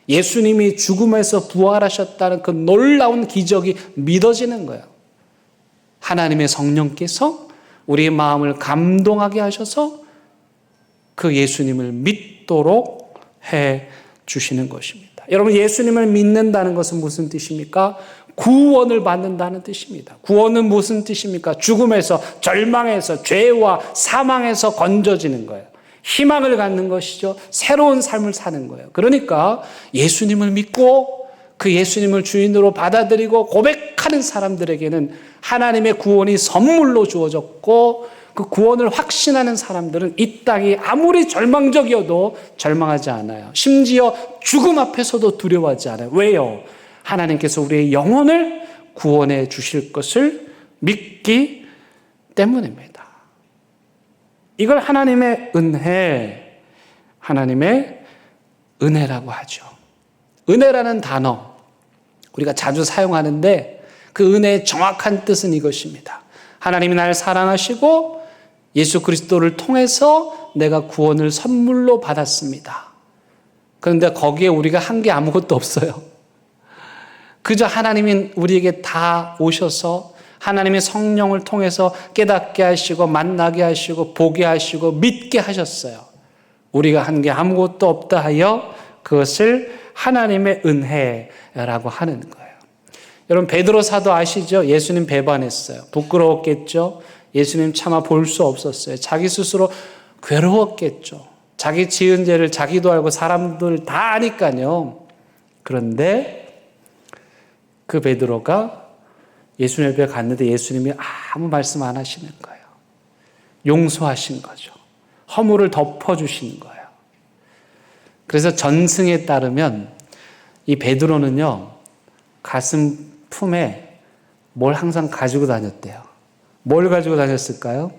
예수님이 죽음에서 부활하셨다는 그 놀라운 기적이 믿어지는 거예요. 하나님의 성령께서 우리의 마음을 감동하게 하셔서 그 예수님을 믿도록 해 주시는 것입니다. 여러분, 예수님을 믿는다는 것은 무슨 뜻입니까? 구원을 받는다는 뜻입니다. 구원은 무슨 뜻입니까? 죽음에서, 절망에서, 죄와 사망에서 건져지는 거예요. 희망을 갖는 것이죠. 새로운 삶을 사는 거예요. 그러니까 예수님을 믿고 그 예수님을 주인으로 받아들이고 고백하는 사람들에게는 하나님의 구원이 선물로 주어졌고, 그 구원을 확신하는 사람들은 이 땅이 아무리 절망적이어도 절망하지 않아요. 심지어 죽음 앞에서도 두려워하지 않아요. 왜요? 하나님께서 우리의 영혼을 구원해 주실 것을 믿기 때문입니다. 이걸 하나님의 은혜, 하나님의 은혜라고 하죠. 은혜라는 단어 우리가 자주 사용하는데, 그 은혜의 정확한 뜻은 이것입니다. 하나님이 나를 사랑하시고 예수 그리스도를 통해서 내가 구원을 선물로 받았습니다. 그런데 거기에 우리가 한 게 아무것도 없어요. 그저 하나님이 우리에게 다 오셔서 하나님의 성령을 통해서 깨닫게 하시고 만나게 하시고 보게 하시고 믿게 하셨어요. 우리가 한 게 아무것도 없다 하여 그것을 하나님의 은혜라고 하는 거예요. 여러분 베드로 사도 아시죠? 예수님 배반했어요. 부끄러웠겠죠? 예수님 차마 볼 수 없었어요. 자기 스스로 괴로웠겠죠. 자기 지은 죄를 자기도 알고 사람들 다 아니까요. 그런데 그 베드로가 예수님 옆에 갔는데 예수님이 아무 말씀 안 하시는 거예요. 용서하신 거죠. 허물을 덮어주시는 거예요. 그래서 전승에 따르면 이 베드로는요, 가슴 품에 뭘 항상 가지고 다녔대요. 뭘 가지고 다녔을까요?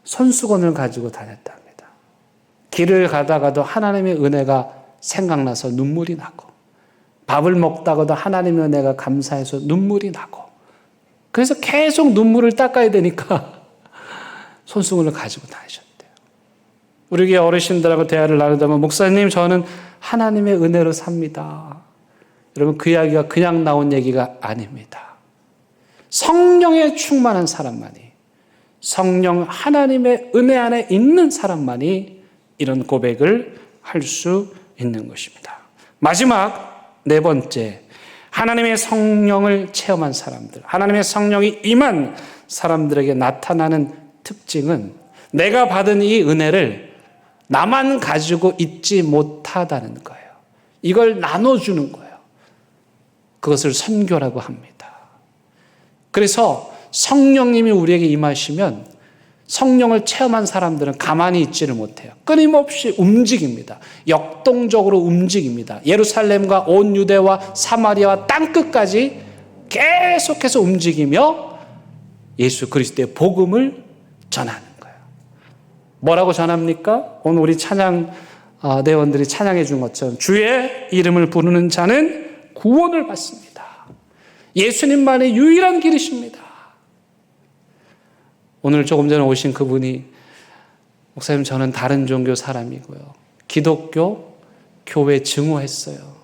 손수건을 가지고 다녔답니다. 길을 가다가도 하나님의 은혜가 생각나서 눈물이 나고, 밥을 먹다가도 하나님의 은혜가 감사해서 눈물이 나고, 그래서 계속 눈물을 닦아야 되니까 손수건을 가지고 다니셨대요. 우리 교회 어르신들하고 대화를 나누다 보면 목사님 저는 하나님의 은혜로 삽니다. 여러분 그 이야기가 그냥 나온 얘기가 아닙니다. 성령에 충만한 사람만이, 성령 하나님의 은혜 안에 있는 사람만이 이런 고백을 할 수 있는 것입니다. 마지막 네 번째, 하나님의 성령을 체험한 사람들, 하나님의 성령이 임한 사람들에게 나타나는 특징은 내가 받은 이 은혜를 나만 가지고 있지 못하다는 거예요. 이걸 나눠주는 거예요. 그것을 선교라고 합니다. 그래서 성령님이 우리에게 임하시면 성령을 체험한 사람들은 가만히 있지를 못해요. 끊임없이 움직입니다. 역동적으로 움직입니다. 예루살렘과 온 유대와 사마리아와 땅끝까지 계속해서 움직이며 예수 그리스도의 복음을 전하는 거예요. 뭐라고 전합니까? 오늘 우리 찬양 내원들이 찬양해 준 것처럼 주의 이름을 부르는 자는 구원을 받습니다. 예수님만의 유일한 길이십니다. 오늘 조금 전에 오신 그분이 목사님 저는 다른 종교 사람이고요. 기독교 교회 증오했어요.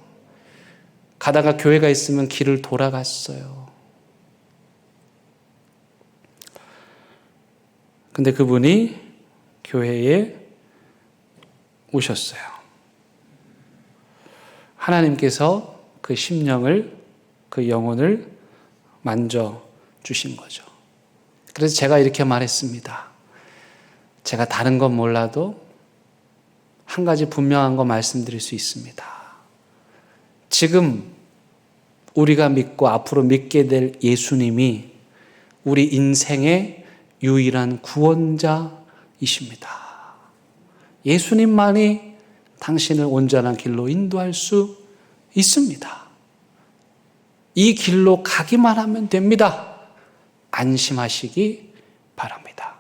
가다가 교회가 있으면 길을 돌아갔어요. 근데 그분이 교회에 오셨어요. 하나님께서 그 심령을, 그 영혼을 만져주신 거죠. 그래서 제가 이렇게 말했습니다. 제가 다른 건 몰라도 한 가지 분명한 거 말씀드릴 수 있습니다. 지금 우리가 믿고 앞으로 믿게 될 예수님이 우리 인생의 유일한 구원자이십니다. 예수님만이 당신을 온전한 길로 인도할 수 있습니다. 이 길로 가기만 하면 됩니다. 안심하시기 바랍니다.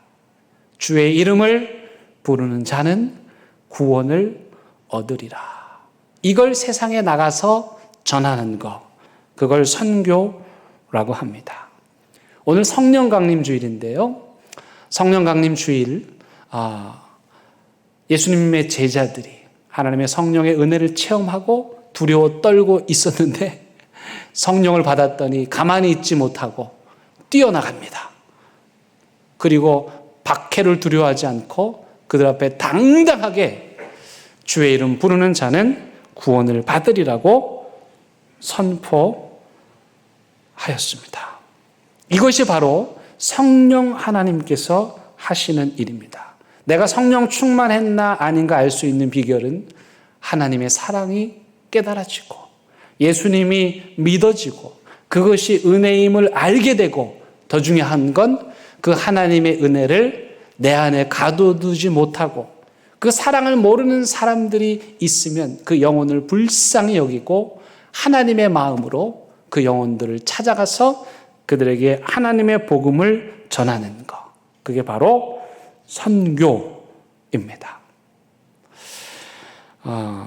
주의 이름을 부르는 자는 구원을 얻으리라. 이걸 세상에 나가서 전하는 것, 그걸 선교라고 합니다. 오늘 성령 강림 주일인데요. 성령 강림 주일, 예수님의 제자들이 하나님의 성령의 은혜를 체험하고 두려워 떨고 있었는데 성령을 받았더니 가만히 있지 못하고 뛰어나갑니다. 그리고 박해를 두려워하지 않고 그들 앞에 당당하게 주의 이름 부르는 자는 구원을 받으리라고 선포하였습니다. 이것이 바로 성령 하나님께서 하시는 일입니다. 내가 성령 충만했나 아닌가 알 수 있는 비결은 하나님의 사랑이 깨달아지고 예수님이 믿어지고 그것이 은혜임을 알게 되고 더 중요한 건 그 하나님의 은혜를 내 안에 가둬두지 못하고 그 사랑을 모르는 사람들이 있으면 그 영혼을 불쌍히 여기고 하나님의 마음으로 그 영혼들을 찾아가서 그들에게 하나님의 복음을 전하는 것. 그게 바로 선교입니다.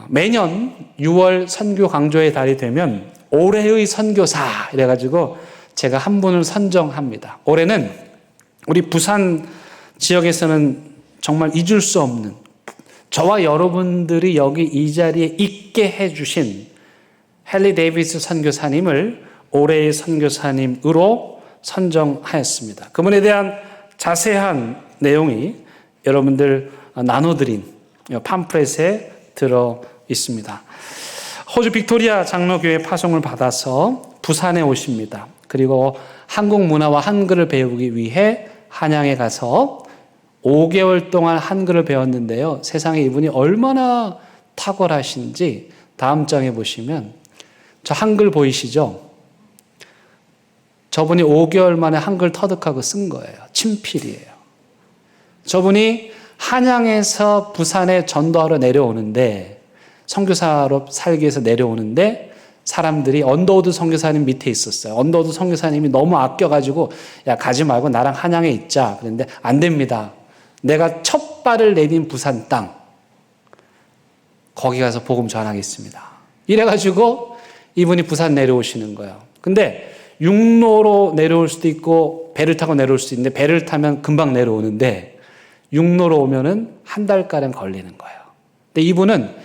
매년 6월 선교 강조의 달이 되면 올해의 선교사 이래가지고 제가 한 분을 선정합니다. 올해는 우리 부산 지역에서는 정말 잊을 수 없는 저와 여러분들이 여기 이 자리에 있게 해주신 헨리 데이비스 선교사님을 올해의 선교사님으로 선정하였습니다. 그분에 대한 자세한 내용이 여러분들 나눠드린 팜플렛에 들어 있습니다. 호주 빅토리아 장로교회 파송을 받아서 부산에 오십니다. 그리고 한국 문화와 한글을 배우기 위해 한양에 가서 5개월 동안 한글을 배웠는데요. 세상에 이분이 얼마나 탁월하신지 다음 장에 보시면 저 한글 보이시죠? 저분이 5개월 만에 한글 터득하고 쓴 거예요. 친필이에요. 저분이 한양에서 부산에 전도하러 내려오는데, 선교사로 살기 위해서 내려오는데 사람들이 언더우드 선교사님 밑에 있었어요. 언더우드 선교사님이 너무 아껴가지고 야 가지 말고 나랑 한양에 있자. 그런데 안 됩니다. 내가 첫 발을 내딘 부산 땅 거기 가서 복음 전하겠습니다. 이래가지고 이분이 부산 내려오시는 거예요. 근데 육로로 내려올 수도 있고 배를 타고 내려올 수도 있는데 배를 타면 금방 내려오는데 육로로 오면은 한 달가량 걸리는 거예요. 근데 이분은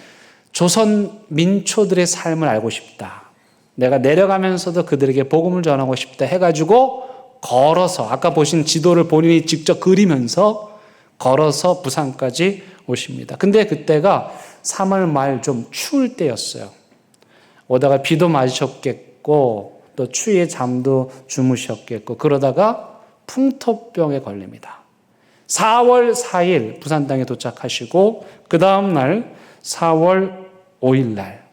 조선 민초들의 삶을 알고 싶다. 내가 내려가면서도 그들에게 복음을 전하고 싶다 해가지고 걸어서 아까 보신 지도를 본인이 직접 그리면서 걸어서 부산까지 오십니다. 근데 그때가 3월 말 좀 추울 때였어요. 오다가 비도 맞으셨겠고 또 추위에 잠도 주무셨겠고 그러다가 풍토병에 걸립니다. 4월 4일 부산 땅에 도착하시고 그 다음 날 4월 5일 날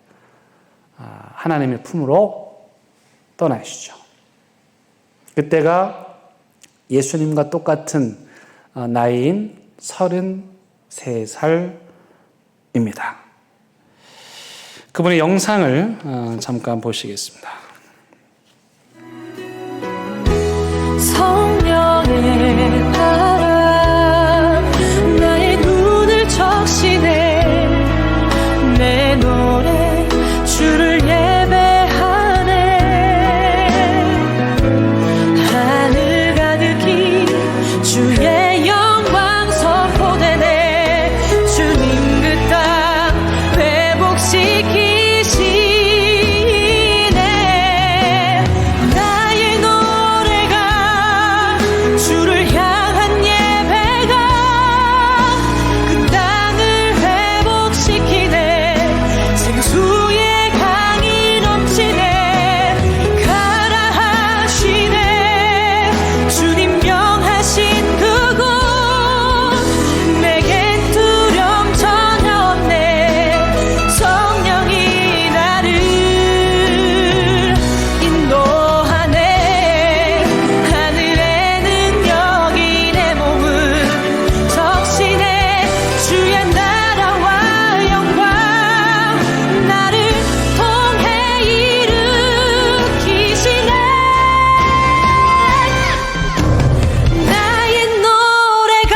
하나님의 품으로 떠나시죠. 그때가 예수님과 똑같은 나이인 33살입니다. 그분의 영상을 잠깐 보시겠습니다. 성령의 바람 나의 눈을 적시네 내 노래 주를 예배하네 하늘 가득히 주의 영광 선포되네 주님 그 땅 회복시키시네 나의 노래가 주를 향한 예배가 그 땅을 회복시키네 생수의 강이 넘치네 가라 하시네 주님 명하신 그곳 내겐 두려움 전혀 없네 성령이 나를 인도하네 하늘의 능력이 내 몸을 적시네 주의 나라와 영광 나를 통해 일으키시네 나의 노래가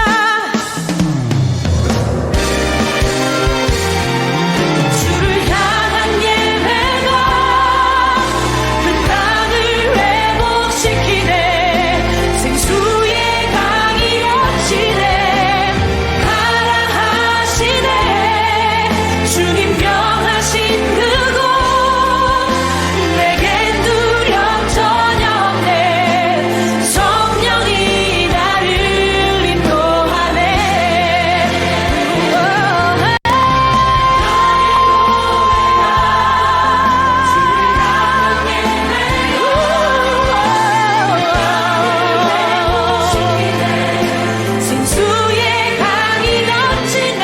주를 향한 예배가 그 땅을 회복시키네 생수의 강이 넘치네 가라 하시네 주님 명하신 그곳 내겐 두려움 전혀 없네 성령이 나를 인도하네 생수의 강이 넘치네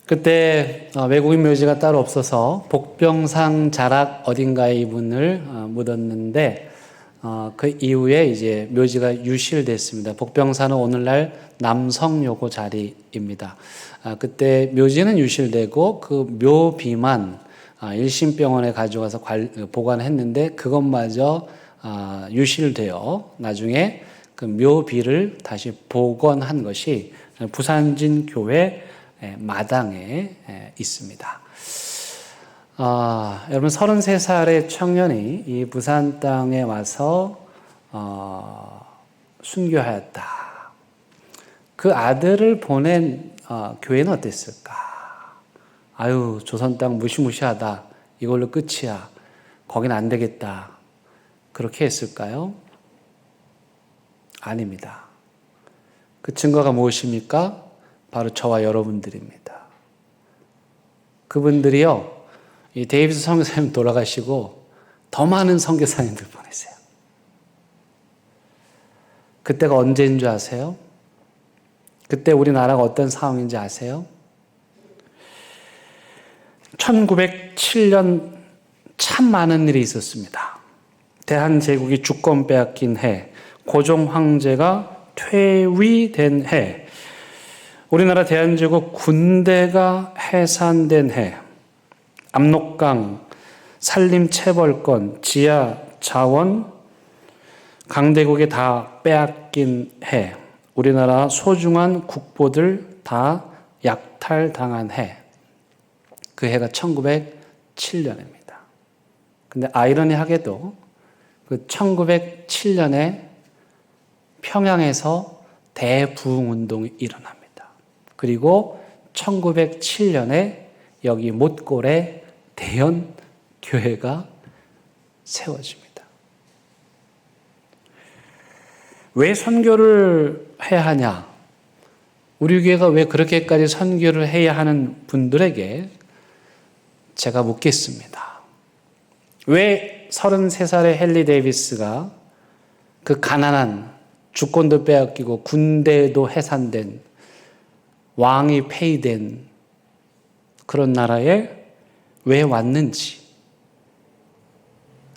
그때 외국인 묘지가 따로 없어서 복병상 자락 어딘가에 이분을 묻었는데 그 이후에 이제 묘지가 유실됐습니다. 복병사는 오늘날 남성요고 자리입니다. 그때 묘지는 유실되고 그 묘비만 일심병원에 가져가서 보관했는데 그것마저 유실되어 나중에 그 묘비를 다시 복원한 것이 부산진 교회 마당에 있습니다. 여러분 33살의 청년이 이 부산 땅에 와서 순교하였다. 그 아들을 보낸 교회는 어땠을까? 아유 조선 땅 무시무시하다 이걸로 끝이야. 거긴 안 되겠다. 그렇게 했을까요? 아닙니다. 그 증거가 무엇입니까? 바로 저와 여러분들입니다. 그분들이요, 이 데이비스 선교사님 돌아가시고 더 많은 선교사님들 보내세요. 그때가 언제인 줄 아세요? 그때 우리나라가 어떤 상황인지 아세요? 1907년 참 많은 일이 있었습니다. 대한제국이 주권 빼앗긴 해, 고종 황제가 퇴위된 해, 우리나라 대한제국 군대가 해산된 해, 압록강, 산림체벌권, 지하 자원, 강대국이 다 빼앗긴 해, 우리나라 소중한 국보들 다 약탈당한 해, 그 해가 1907년입니다. 근데 아이러니하게도 그 1907년에 평양에서 대부흥운동이 일어납니다. 그리고 1907년에 여기 못골에 대연 교회가 세워집니다. 왜 선교를 해야 하냐? 우리 교회가 왜 그렇게까지 선교를 해야 하는 분들에게 제가 묻겠습니다. 왜 33살의 헨리 데이비스가 그 가난한, 주권도 빼앗기고 군대도 해산된, 왕이 폐위된 그런 나라에 왜 왔는지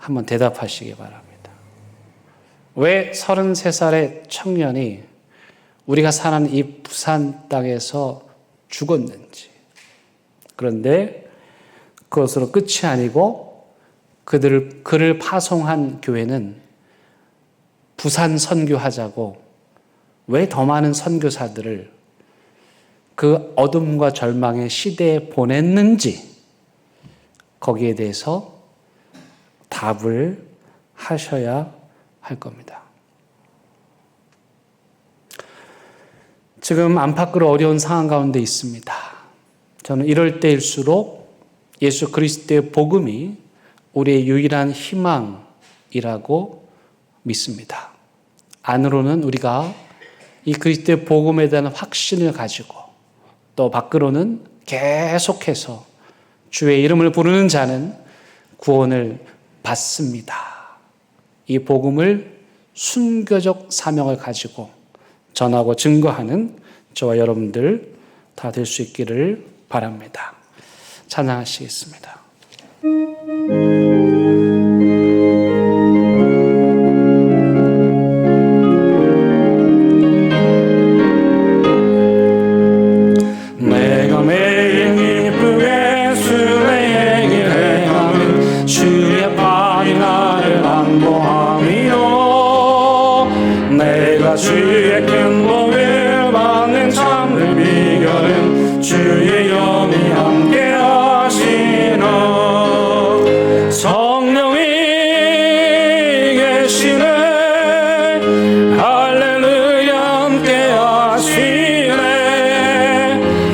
한번 대답하시기 바랍니다. 왜 33살의 청년이 우리가 사는 이 부산 땅에서 죽었는지. 그런데 그것으로 끝이 아니고 그를 파송한 교회는 부산 선교하자고 왜 더 많은 선교사들을 그 어둠과 절망의 시대에 보냈는지 거기에 대해서 답을 하셔야 할 겁니다. 지금 안팎으로 어려운 상황 가운데 있습니다. 저는 이럴 때일수록 예수 그리스도의 복음이 우리의 유일한 희망이라고 믿습니다. 안으로는 우리가 이 그리스도의 복음에 대한 확신을 가지고 또 밖으로는 계속해서 주의 이름을 부르는 자는 구원을 받습니다. 이 복음을 순교적 사명을 가지고 전하고 증거하는 저와 여러분들 다 될 수 있기를 바랍니다. 찬양하시겠습니다. 내가 매일 기쁘게 주의 얘기를 행하면 주의 팔이 나를 안보함이요 내가 주의 큰 복을 받는 참된 비결은 주의 영이 함께 하시나 성령이 계시네 할렐루야 함께 하시네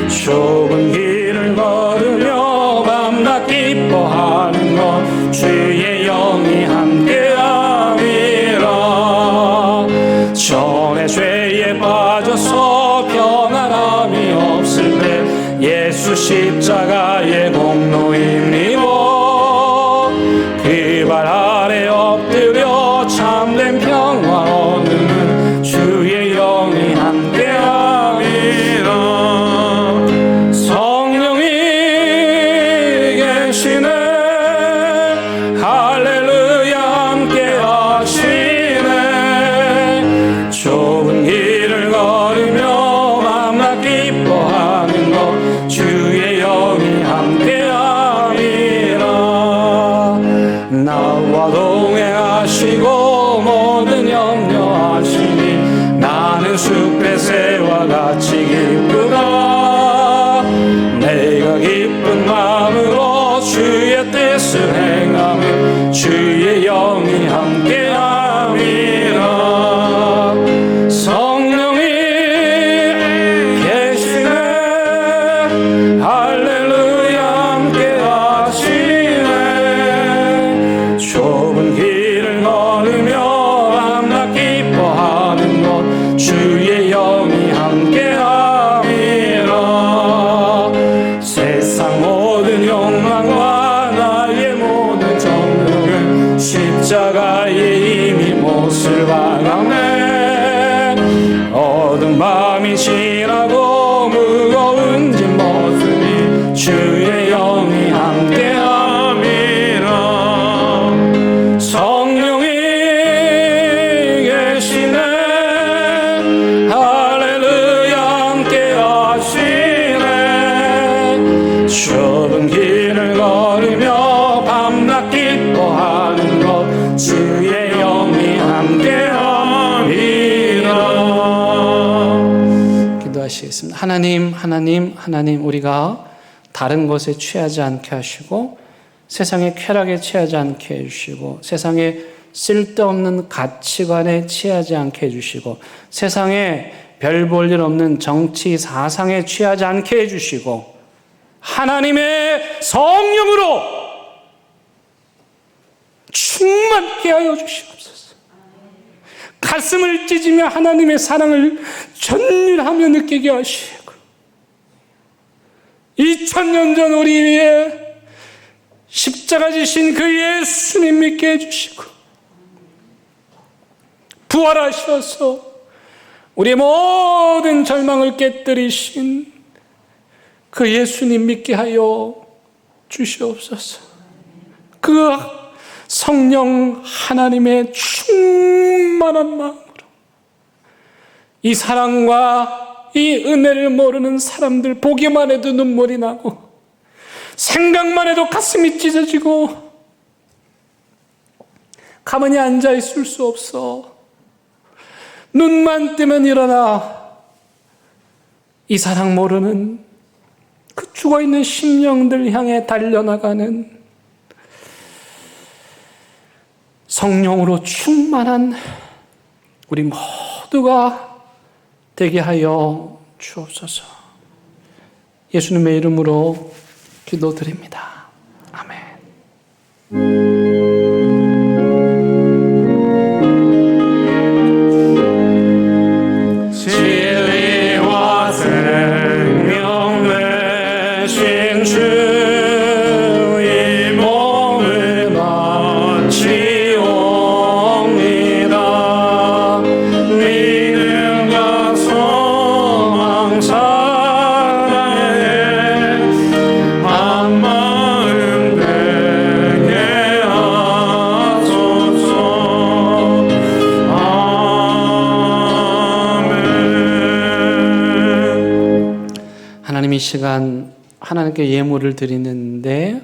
좁은 길을 걸으며 밤낮 기뻐하는 것 주의 영이 함께 함이라 전에 죄에 빠져서 평안함이 없을 때 예수 십자가의 공로임이고 그 발 아래 엎드려 참된 평화 얻는 주의 영이 함께함이라 성령이 계시네 할렐루야 함께하시네 좁은 길을 걸으며 밤낮 기뻐하는 것 주의 영이 함께함이라 좁은 길을 걸으며 밤낮 기도하는 것 주의 영이 함께하리라. 기도하시겠습니다. 하나님, 우리가 다른 것에 취하지 않게 하시고 세상의 쾌락에 취하지 않게 해주시고 세상에 쓸데없는 가치관에 취하지 않게 해주시고 세상에 별 볼 일 없는 정치 사상에 취하지 않게 해주시고 하나님의 성령으로 충만케 하여 주시옵소서. 가슴을 찢으며 하나님의 사랑을 전율하며 느끼게 하시고 2000년 전 우리 위에 십자가 지신 그 예수님 믿게 해주시고 부활하셔서 우리의 모든 절망을 깨뜨리신 그 예수님 믿게 하여 주시옵소서. 그 성령 하나님의 충만한 마음으로 이 사랑과 이 은혜를 모르는 사람들 보기만 해도 눈물이 나고 생각만 해도 가슴이 찢어지고 가만히 앉아 있을 수 없어. 눈만 뜨면 일어나 이 사랑 모르는 그 죽어있는 심령들 향해 달려나가는 성령으로 충만한 우리 모두가 되게 하여 주옵소서. 예수님의 이름으로 기도드립니다. 아멘. 진리와 생명 되신 주의 몸을 바치옵니다. 믿음과 소망 사랑에 한 마음 되게 하소서. 아멘. 하나님, 이 시간 하나님께 예물을 드리는데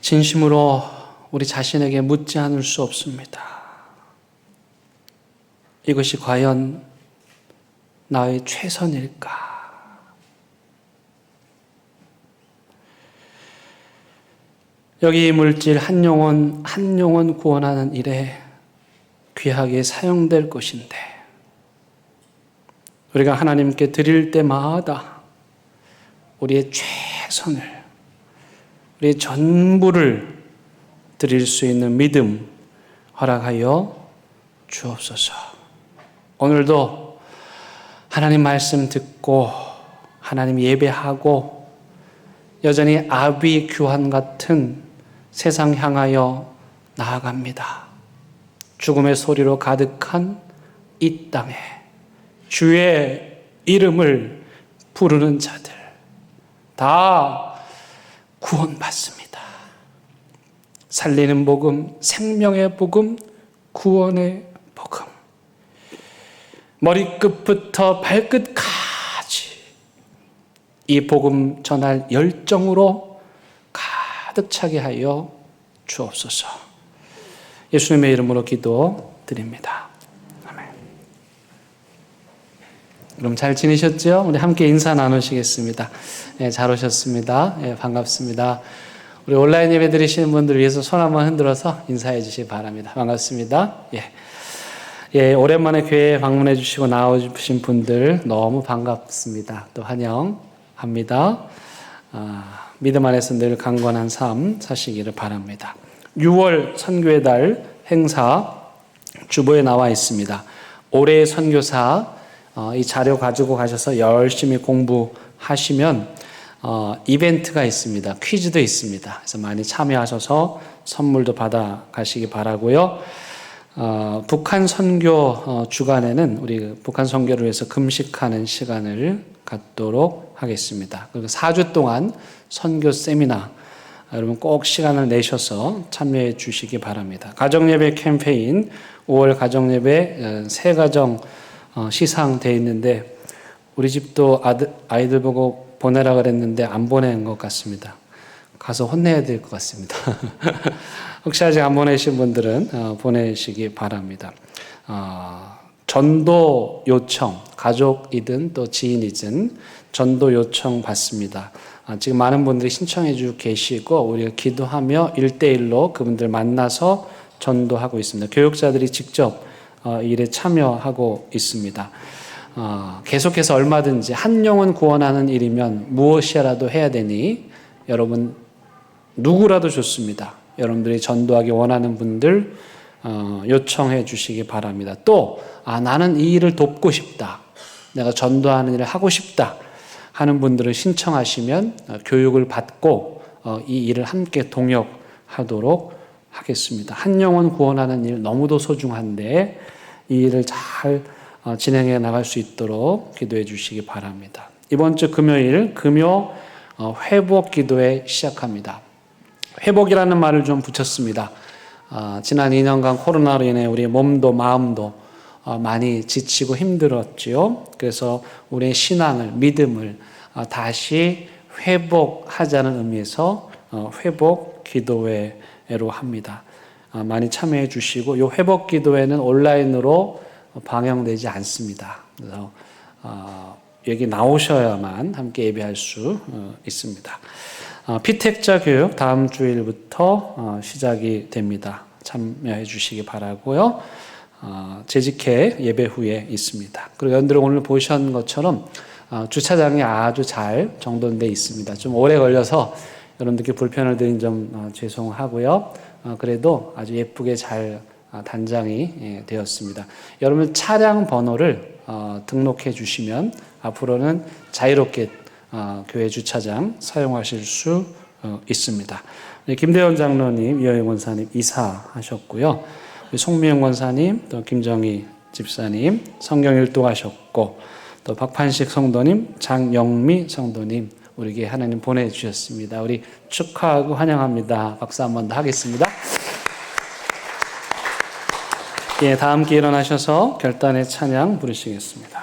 진심으로 우리 자신에게 묻지 않을 수 없습니다. 이것이 과연 나의 최선일까? 여기 이 물질 한 영혼 구원하는 일에 귀하게 사용될 것인데 우리가 하나님께 드릴 때마다 우리의 최선을, 우리의 전부를 드릴 수 있는 믿음 허락하여 주옵소서. 오늘도 하나님 말씀 듣고 하나님 예배하고 여전히 아비 규환 같은 세상 향하여 나아갑니다. 죽음의 소리로 가득한 이 땅에 주의 이름을 부르는 자들 다 구원받습니다. 살리는 복음, 생명의 복음, 구원의 복음. 머리끝부터 발끝까지 이 복음 전할 열정으로 가득 차게 하여 주옵소서. 예수님의 이름으로 기도드립니다. 아멘. 그럼 잘 지내셨죠? 우리 함께 인사 나누시겠습니다. 네, 잘 오셨습니다. 네, 반갑습니다. 우리 온라인 예배 드리시는 분들 위해서 손 한번 흔들어서 인사해 주시기 바랍니다. 반갑습니다. 예, 오랜만에 교회에 방문해 주시고 나오신 분들 너무 반갑습니다. 또 환영합니다. 믿음 안에서 늘 강건한 삶 사시기를 바랍니다. 6월 선교의 달 행사 주보에 나와 있습니다. 올해의 선교사 이 자료 가지고 가셔서 열심히 공부하시면 이벤트가 있습니다. 퀴즈도 있습니다. 그래서 많이 참여하셔서 선물도 받아 가시기 바라고요. 북한 선교 주간에는 우리 북한 선교를 위해서 금식하는 시간을 갖도록 하겠습니다. 그리고 4주 동안 선교 세미나 여러분 꼭 시간을 내셔서 참여해 주시기 바랍니다. 가정예배 캠페인 5월 가정예배 새 가정 시상되어 있는데 우리 집도 아이들 보고 보내라 그랬는데 안 보낸 것 같습니다. 가서 혼내야 될 것 같습니다. 혹시 아직 안 보내신 분들은 보내시기 바랍니다. 전도 요청, 가족이든 또 지인이든 전도 요청 받습니다. 지금 많은 분들이 신청해 주고 계시고 우리가 기도하며 1대1로 그분들 만나서 전도하고 있습니다. 교육자들이 직접 일에 참여하고 있습니다. 계속해서 얼마든지 한 영혼 구원하는 일이면 무엇이라도 해야 되니 여러분 누구라도 좋습니다. 여러분들이 전도하기 원하는 분들 요청해 주시기 바랍니다. 또 나는 이 일을 돕고 싶다. 내가 전도하는 일을 하고 싶다 하는 분들을 신청하시면 교육을 받고 이 일을 함께 동역하도록 하겠습니다. 한 영혼 구원하는 일 너무도 소중한데 이 일을 잘 진행해 나갈 수 있도록 기도해 주시기 바랍니다. 이번 주 금요일 금요 회복 기도회 시작합니다. 회복이라는 말을 좀 붙였습니다. 지난 2년간 코로나로 인해 우리 몸도 마음도 많이 지치고 힘들었지요. 그래서 우리의 신앙을, 믿음을 다시 회복하자는 의미에서 회복 기도회로 합니다. 많이 참여해 주시고 이 회복 기도회는 온라인으로 방영되지 않습니다. 그래서 여기 나오셔야만 함께 예배할 수 있습니다. 피택자 교육 다음 주일부터 시작이 됩니다. 참여해 주시기 바라고요. 재직회 예배 후에 있습니다. 그리고 여러분들 오늘 보신 것처럼 주차장이 아주 잘 정돈되어 있습니다. 좀 오래 걸려서 여러분들께 불편을 드린 점 죄송하고요. 그래도 아주 예쁘게 잘 단장이 되었습니다. 여러분 차량 번호를 등록해 주시면 앞으로는 자유롭게 교회 주차장 사용하실 수 있습니다. 김대원 장로님, 이여영 권사님 이사하셨고요. 송미영 권사님, 또 김정희 집사님 성경 일독하셨고 또 박판식 성도님, 장영미 성도님 우리에게 하나님 보내주셨습니다. 우리 축하하고 환영합니다. 박수 한 번 더 하겠습니다. 예, 다 함께 일어나셔서 결단의 찬양 부르시겠습니다.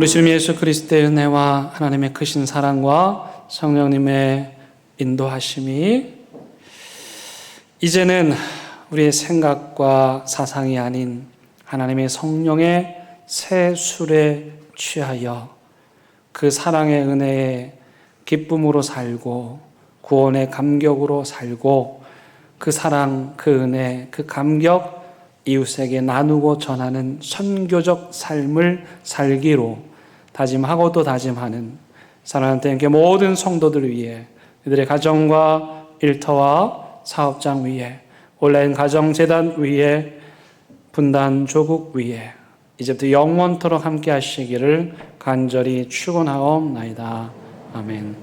우리 주님 예수 그리스도의 은혜와 하나님의 크신 사랑과 성령님의 인도하심이 이제는 우리의 생각과 사상이 아닌 하나님의 성령의 새 술에 취하여 그 사랑의 은혜에 기쁨으로 살고 구원의 감격으로 살고 그 사랑, 그 은혜, 그 감격 이웃에게 나누고 전하는 선교적 삶을 살기로 다짐하고 또 다짐하는 사랑하는天교 모든 성도들을 위해 그들의 가정과 일터와 사업장 위에 온라인 가정재단 위에 분단 조국 위에 이제부터 영원토록 함께 하시기를 간절히 축원하옵나이다. 아멘.